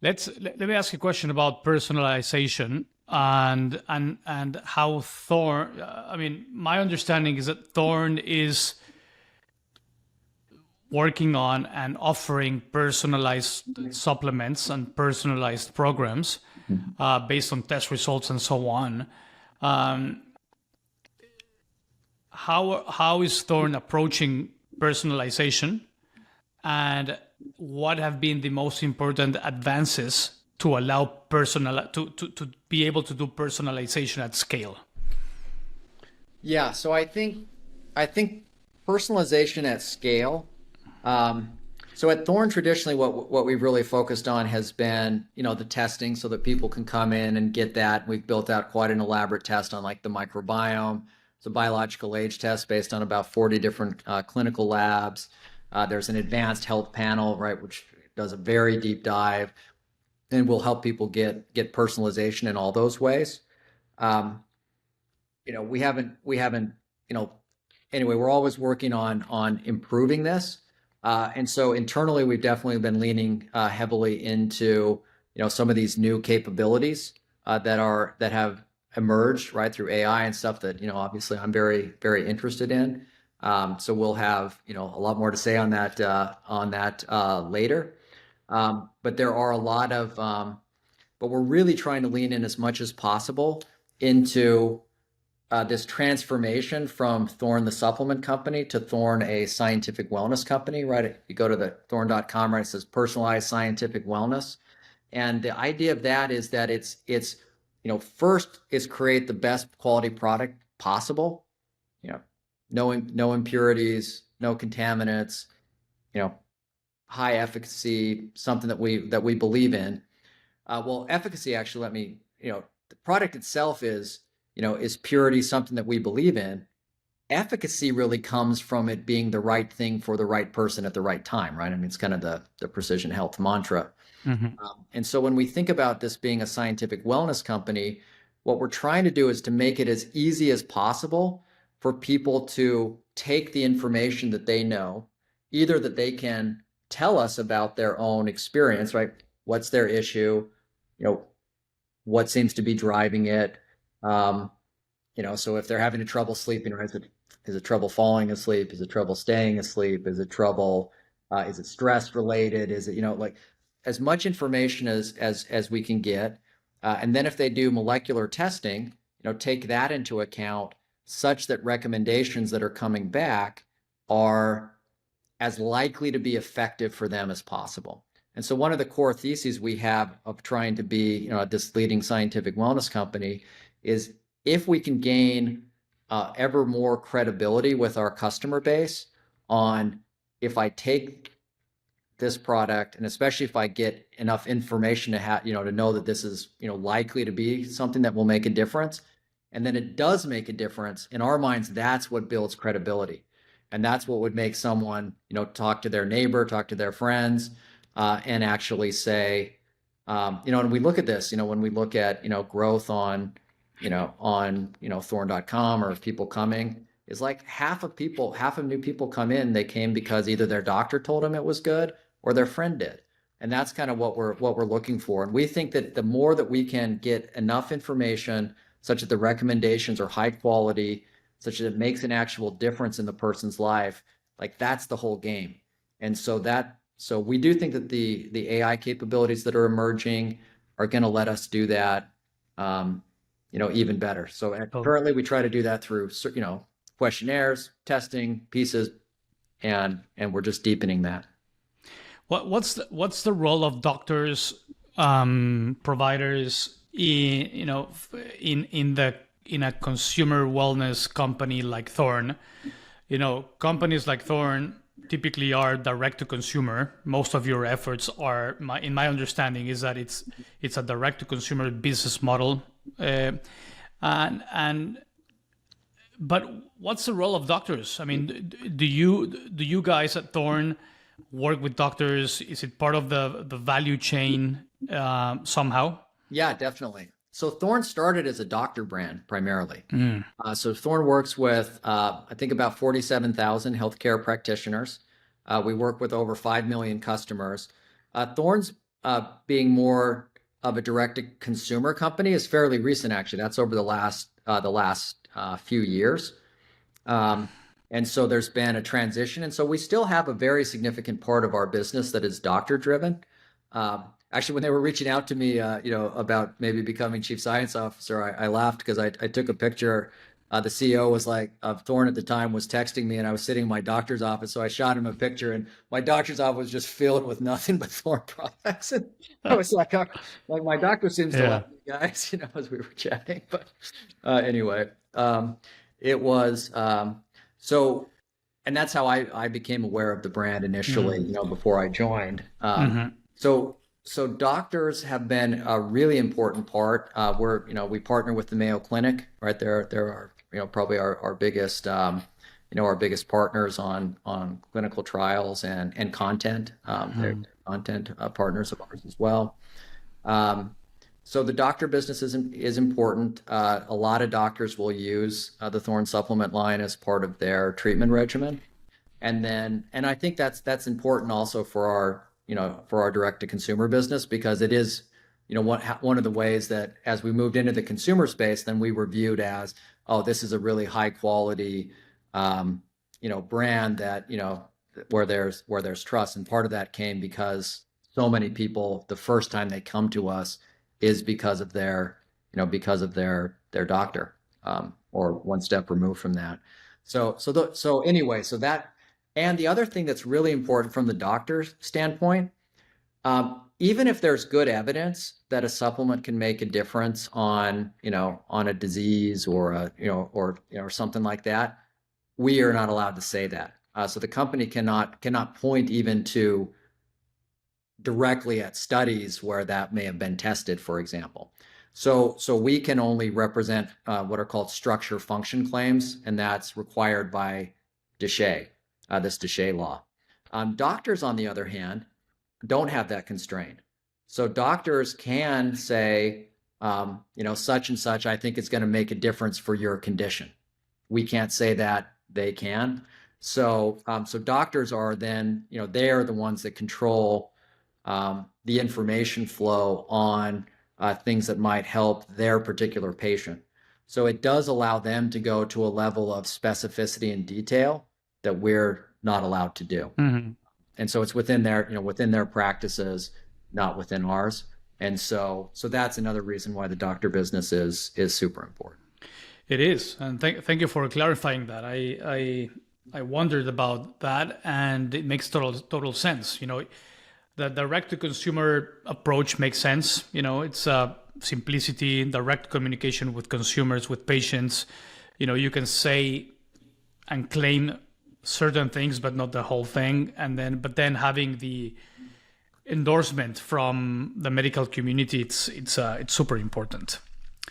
Let me ask you a question about personalization and how Thorne. I mean, my understanding is that Thorne is working on and offering personalized supplements and personalized programs based on test results and so on. Um, how is Thorne approaching personalization, and what have been the most important advances to allow to be able to do personalization at scale? Yeah, so I think personalization at scale. So at Thorne, traditionally, what we've really focused on has been, the testing, so that people can come in and get that. We've built out quite an elaborate test on like the microbiome. It's a biological age test based on about 40 different clinical labs. There's an advanced health panel, right, which does a very deep dive and will help people get personalization in all those ways. Um, we haven't, anyway, we're always working on improving this. And so internally, we've definitely been leaning heavily into, some of these new capabilities that have emerged right through AI and stuff that, obviously I'm very, very interested in. So we'll have, a lot more to say on that later. But there are a lot of, but we're really trying to lean in as much as possible into this transformation from Thorne, the supplement company, to Thorne, a scientific wellness company, right? If you go to the thorne.com, right, it says personalized scientific wellness. And the idea of that is that it's first is create the best quality product possible, no impurities, no contaminants, high efficacy, something that we believe in. Well, efficacy, actually, the product itself is purity, something that we believe in. Efficacy really comes from it being the right thing for the right person at the right time, right? I mean, it's kind of the precision health mantra. Mm-hmm. And so when we think about this being a scientific wellness company, what we're trying to do is to make it as easy as possible for people to take the information that they know, either that they can tell us about their own experience, right? What's their issue? What seems to be driving it? So if they're having trouble sleeping, right, is it trouble falling asleep? Is it trouble staying asleep? Is it trouble? Is it stress related? Is it, like as much information as we can get, and then if they do molecular testing, take that into account, such that recommendations that are coming back are as likely to be effective for them as possible. And so one of the core theses we have of trying to be, this leading scientific wellness company is if we can gain ever more credibility with our customer base on, if I take this product, and especially if I get enough information to have, to know that this is, likely to be something that will make a difference, and then it does make a difference, in our minds, that's what builds credibility. And that's what would make someone, talk to their neighbor, talk to their friends, and actually say, and we look at this, when we look at, growth on thorne.com, or people coming, is like half of new people come in, they came because either their doctor told them it was good or their friend did. And that's kind of what we're looking for. And we think that the more that we can get enough information such that the recommendations are high quality, such that it makes an actual difference in the person's life, like that's the whole game. And so we do think that the AI capabilities that are emerging are going to let us do that, even better. So currently we try to do that through, questionnaires, testing pieces, and we're just deepening that. What's the role of doctors, providers in a consumer wellness company like Thorne? Companies like Thorne typically are direct to consumer. Most of your efforts are, in my understanding, is that it's a direct to consumer business model. uh, and but what's the role of doctors? I mean, do you guys at Thorne work with doctors? Is it part of the value chain somehow? Yeah, definitely. So Thorne started as a doctor brand primarily. So Thorne works with, I think, about 47,000 healthcare practitioners. We work with over 5 million customers. Thorne's being more of a direct-to-consumer company is fairly recent, actually. That's over the last few years. Um, and so there's been a transition. And so we still have a very significant part of our business that is doctor driven. Actually, when they were reaching out to me, about maybe becoming chief science officer, I laughed because I took a picture. The CEO was like, of Thorne at the time was texting me, and I was sitting in my doctor's office. So I shot him a picture, and my doctor's office was just filled with nothing but Thorne products. And I was like my doctor seems to Yeah. like you guys, as we were chatting. But anyway, it was so, and that's how I became aware of the brand initially, before I joined. So so doctors have been a really important part. We partner with the Mayo Clinic, right? They're our, probably our biggest, our biggest partners on clinical trials and content. They're content partners of ours as well. So the doctor business is important. A lot of doctors will use the Thorne supplement line as part of their treatment regimen. And I think that's important also for our direct to consumer business, because it is, one of the ways that as we moved into the consumer space, then we were viewed as, oh, this is a really high quality, brand that, where there's trust. And part of that came because so many people, the first time they come to us is because of their doctor, or one step removed from that. So anyway, so that, and the other thing that's really important from the doctor's standpoint, even if there's good evidence that a supplement can make a difference on a disease or something like that, we are not allowed to say that. So the company cannot point even to directly at studies where that may have been tested, for example. So we can only represent what are called structure function claims, and that's required by DSHEA, this DSHEA law. Doctors, on the other hand, don't have that constraint. So doctors can say, such and such, I think it's going to make a difference for your condition. We can't say that, they can. So doctors are then, they are the ones that control the information flow on things that might help their particular patient. So it does allow them to go to a level of specificity and detail that we're not allowed to do. And so it's within their practices, not within ours. And so that's another reason why the doctor business is super important. It is, and thank you for clarifying that. I wondered about that, and it makes total sense. The direct to consumer approach makes sense. It's simplicity, direct communication with consumers, with patients. You can say and claim certain things, but not the whole thing. But then having the endorsement from the medical community, it's super important.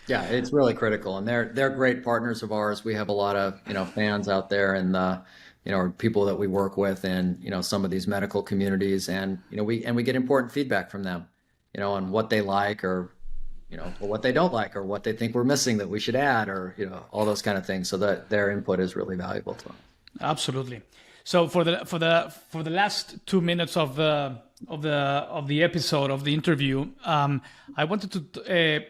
Yeah, it's really critical, and they're great partners of ours. We have a lot of fans out there, and people that we work with in some of these medical communities, and we get important feedback from them, on what they like, or or what they don't like, or what they think we're missing that we should add, or all those kind of things. So that their input is really valuable to them. Absolutely. So for the last 2 minutes of the episode of the interview, I wanted to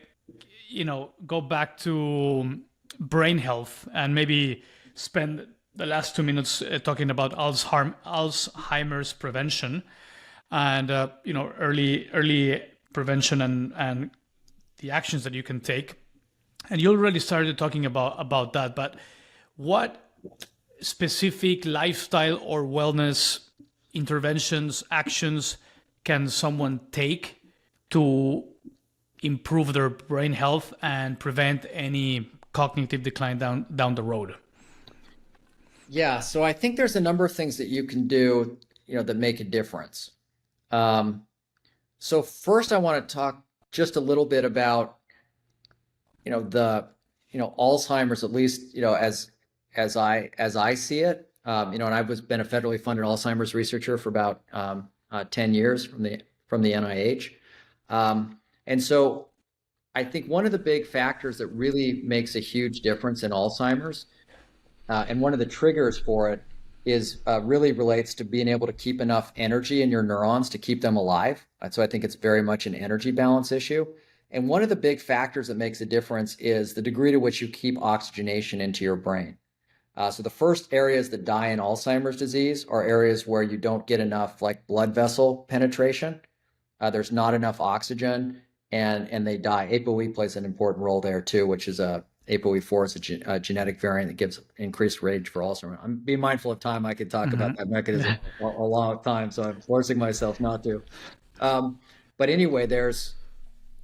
go back to brain health and maybe spend the last 2 minutes talking about Alzheimer's prevention and early prevention and the actions that you can take. And you already started talking about that, but what specific lifestyle or wellness interventions, actions can someone take to improve their brain health and prevent any cognitive decline down the road? Yeah, so I think there's a number of things that you can do, that make a difference. So first, I want to talk just a little bit about the Alzheimer's, at least as I see it, and I've been a federally funded Alzheimer's researcher for about 10 years from the NIH. And so I think one of the big factors that really makes a huge difference in Alzheimer's, and one of the triggers for it, is really relates to being able to keep enough energy in your neurons to keep them alive. So I think it's very much an energy balance issue. And one of the big factors that makes a difference is the degree to which you keep oxygenation into your brain. So the first areas that die in Alzheimer's disease are areas where you don't get enough like blood vessel penetration. There's not enough oxygen, and they die. ApoE plays an important role there too, which is ApoE4 is a genetic variant that gives increased range for Alzheimer's. I'm being mindful of time. I could talk about that mechanism a long time, so I'm forcing myself not to. But anyway,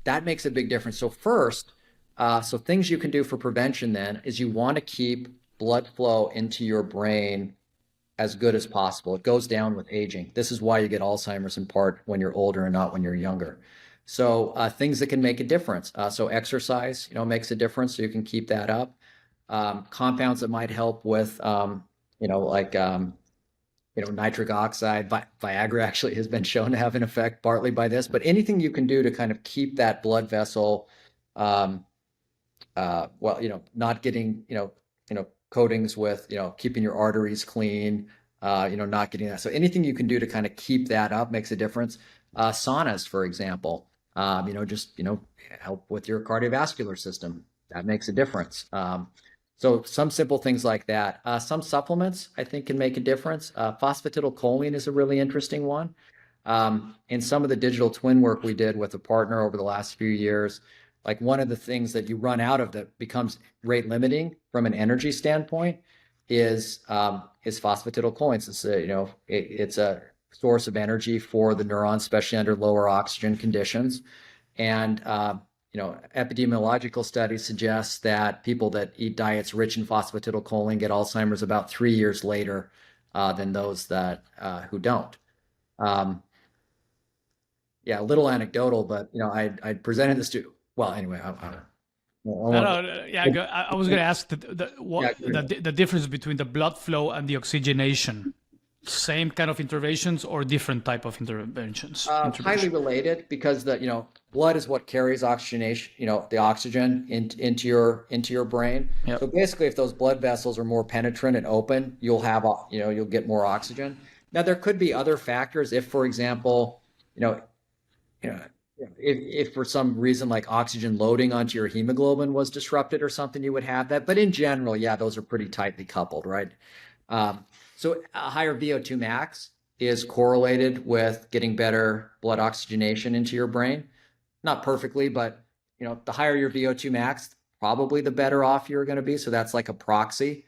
that makes a big difference. So first, so things you can do for prevention then is you want to keep blood flow into your brain as good as possible. It goes down with aging. This is why you get Alzheimer's in part when you're older and not when you're younger. So things that can make a difference. So exercise, makes a difference. So you can keep that up. Compounds that might help with, nitric oxide. Viagra actually has been shown to have an effect partly by this. But anything you can do to kind of keep that blood vessel, not getting, coatings with, keeping your arteries clean, not getting that. So anything you can do to kind of keep that up makes a difference. Saunas, for example, just, help with your cardiovascular system. That makes a difference. So some simple things like that. Some supplements I think can make a difference. Phosphatidylcholine is a really interesting one. In some of the digital twin work we did with a partner over the last few years, like one of the things that you run out of that becomes rate limiting from an energy standpoint is phosphatidylcholine. It's a source of energy for the neurons, especially under lower oxygen conditions. And epidemiological studies suggest that people that eat diets rich in phosphatidylcholine get Alzheimer's about 3 years later than those that who don't. A little anecdotal, but I presented this to. Well, anyway, I was going to ask the difference between the blood flow and the oxygenation. Same kind of interventions or different type of interventions? Highly related, because the blood is what carries oxygenation, the oxygen into your brain. Yep. So basically, if those blood vessels are more penetrant and open, you'll have you'll get more oxygen. Now there could be other factors. If, for example, if for some reason like oxygen loading onto your hemoglobin was disrupted or something, you would have that. But in general, those are pretty tightly coupled, right? So a higher VO2 max is correlated with getting better blood oxygenation into your brain. Not perfectly, but the higher your VO2 max, probably the better off you're going to be. So that's like a proxy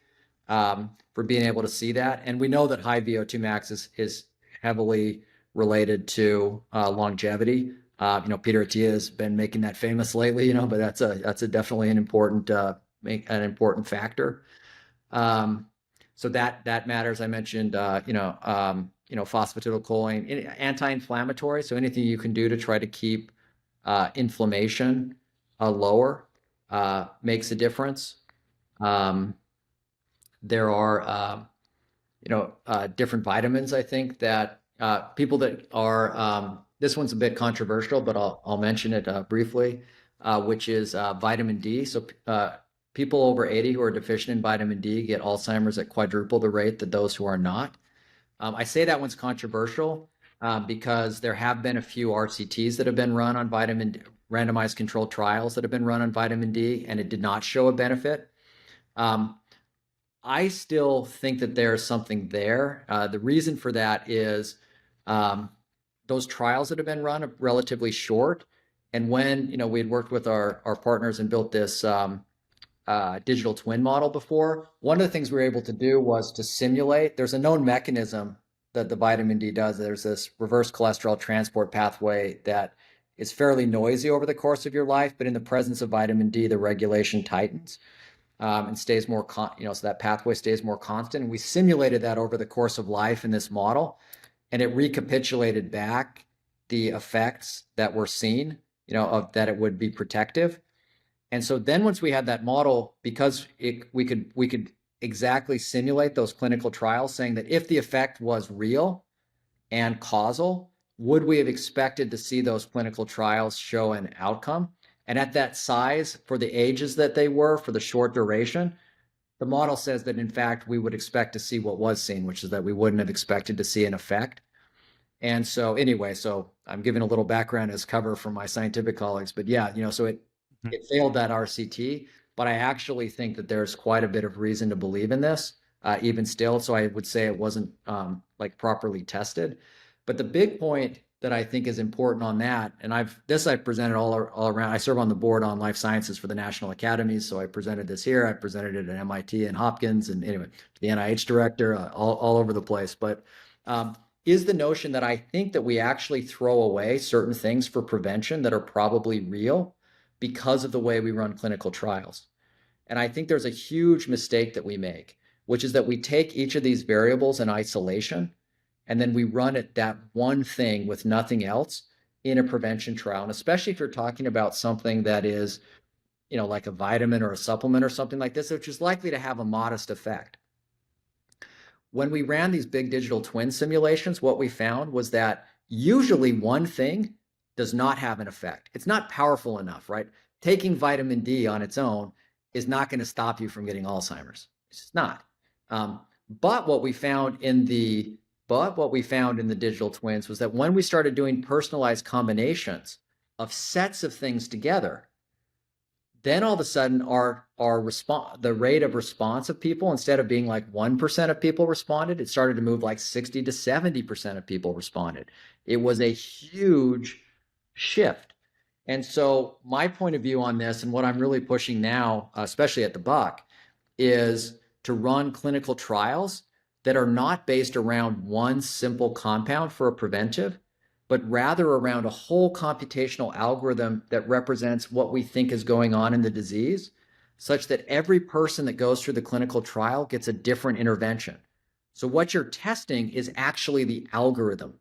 for being able to see that. And we know that high VO2 max is heavily related to longevity. Peter Attia has been making that famous lately, but that's definitely an important factor. So that matters. I mentioned, phosphatidylcholine, anti-inflammatory. So anything you can do to try to keep inflammation lower makes a difference. There are, different vitamins, I think, that people that are, this one's a bit controversial, but I'll mention it briefly, which is vitamin D. So people over 80 who are deficient in vitamin D get Alzheimer's at quadruple the rate that those who are not. I say that one's controversial because there have been a few RCTs that have been run on vitamin D, randomized controlled trials that have been run on vitamin D, and it did not show a benefit. I still think that there's something there. The reason for that is those trials that have been run are relatively short. And when we had worked with our partners and built this digital twin model before, one of the things we were able to do was to simulate. There's a known mechanism that the vitamin D does. There's this reverse cholesterol transport pathway that is fairly noisy over the course of your life, but in the presence of vitamin D, the regulation tightens and stays more, so that pathway stays more constant. And we simulated that over the course of life in this model, and it recapitulated back the effects that were seen, of that it would be protective. And so then once we had that model, because we could exactly simulate those clinical trials, saying that if the effect was real and causal, would we have expected to see those clinical trials show an outcome? And at that size, for the ages that they were, for the short duration, the model says that in fact we would expect to see what was seen, which is that we wouldn't have expected to see an effect. And so anyway, so I'm giving a little background as cover for my scientific colleagues, but yeah, so it failed that RCT, but I actually think that there's quite a bit of reason to believe in this, even still. So I would say it wasn't like properly tested. But the big point that I think is important on that, and I've presented all around. I serve on the board on life sciences for the national academies, so I presented this here. I presented it at MIT and Hopkins, and anyway, the NIH director, all over the place. But is the notion that I think that we actually throw away certain things for prevention that are probably real because of the way we run clinical trials. And I think there's a huge mistake that we make, which is that we take each of these variables in isolation, and then we run it that one thing with nothing else in a prevention trial. And especially if you're talking about something that is, like a vitamin or a supplement or something like this, which is likely to have a modest effect. When we ran these big digital twin simulations, what we found was that usually one thing does not have an effect. It's not powerful enough, right? Taking vitamin D on its own is not going to stop you from getting Alzheimer's. It's just not. But what we found in the digital twins was that when we started doing personalized combinations of sets of things together, then all of a sudden the rate of response of people, instead of being like 1% of people responded, it started to move like 60 to 70% of people responded. It was a huge shift. And so my point of view on this, and what I'm really pushing now, especially at the Buck, is to run clinical trials that are not based around one simple compound for a preventive, but rather around a whole computational algorithm that represents what we think is going on in the disease, such that every person that goes through the clinical trial gets a different intervention. So what you're testing is actually the algorithm.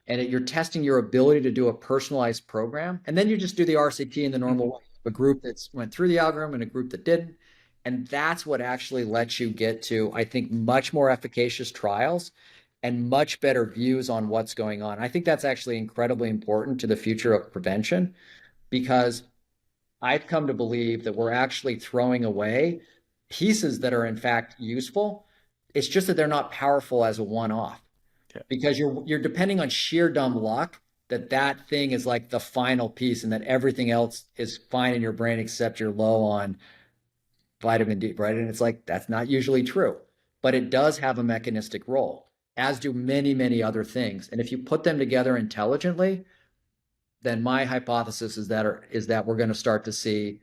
And you're testing your ability to do a personalized program. And then you just do the RCT in the normal way. A group that's went through the algorithm and a group that didn't. And that's what actually lets you get to, I think, much more efficacious trials and much better views on what's going on. I think that's actually incredibly important to the future of prevention, because I've come to believe that we're actually throwing away pieces that are in fact useful. It's just that they're not powerful as a one-off. Yeah. Because you're depending on sheer dumb luck that thing is like the final piece and that everything else is fine in your brain except you're low on vitamin D, right? And it's like, that's not usually true, but it does have a mechanistic role, as do many, many other things. And if you put them together intelligently, then my hypothesis is that we're going to start to see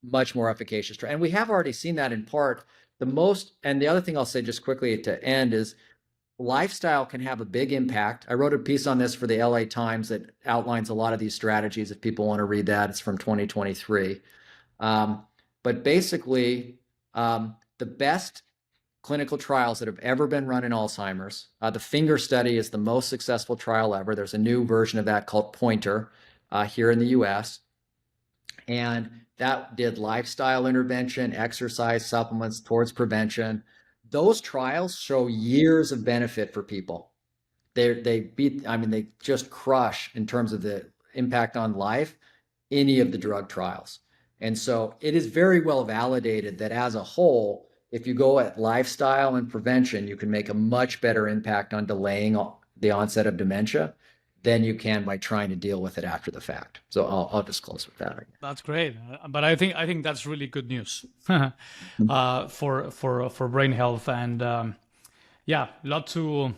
much more efficacious. And we have already seen that in part. And the other thing I'll say just quickly to end is lifestyle can have a big impact. I wrote a piece on this for the LA Times that outlines a lot of these strategies. If people want to read that, it's from 2023. But basically, the best clinical trials that have ever been run in Alzheimer's, the finger study is the most successful trial ever. There's a new version of that called Pointer here in the US. And that did lifestyle intervention, exercise, supplements towards prevention. Those trials show years of benefit for people. They just crush in terms of the impact on life any of the drug trials. And so it is very well validated that as a whole, if you go at lifestyle and prevention, you can make a much better impact on delaying the onset of dementia than you can by trying to deal with it after the fact. So I'll just close with that. That's great, but I think that's really good news for brain health, and yeah, lots to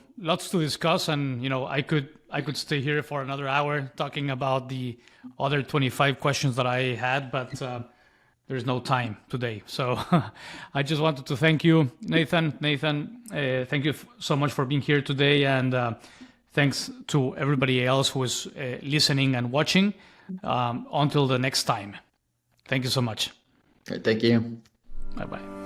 discuss. And I could stay here for another hour talking about the other 25 questions that I had, but there's no time today. So I just wanted to thank you, Nathan. Thank you so much for being here today, and thanks to everybody else who is listening and watching. Until the next time. Thank you so much. Thank you. Bye-bye.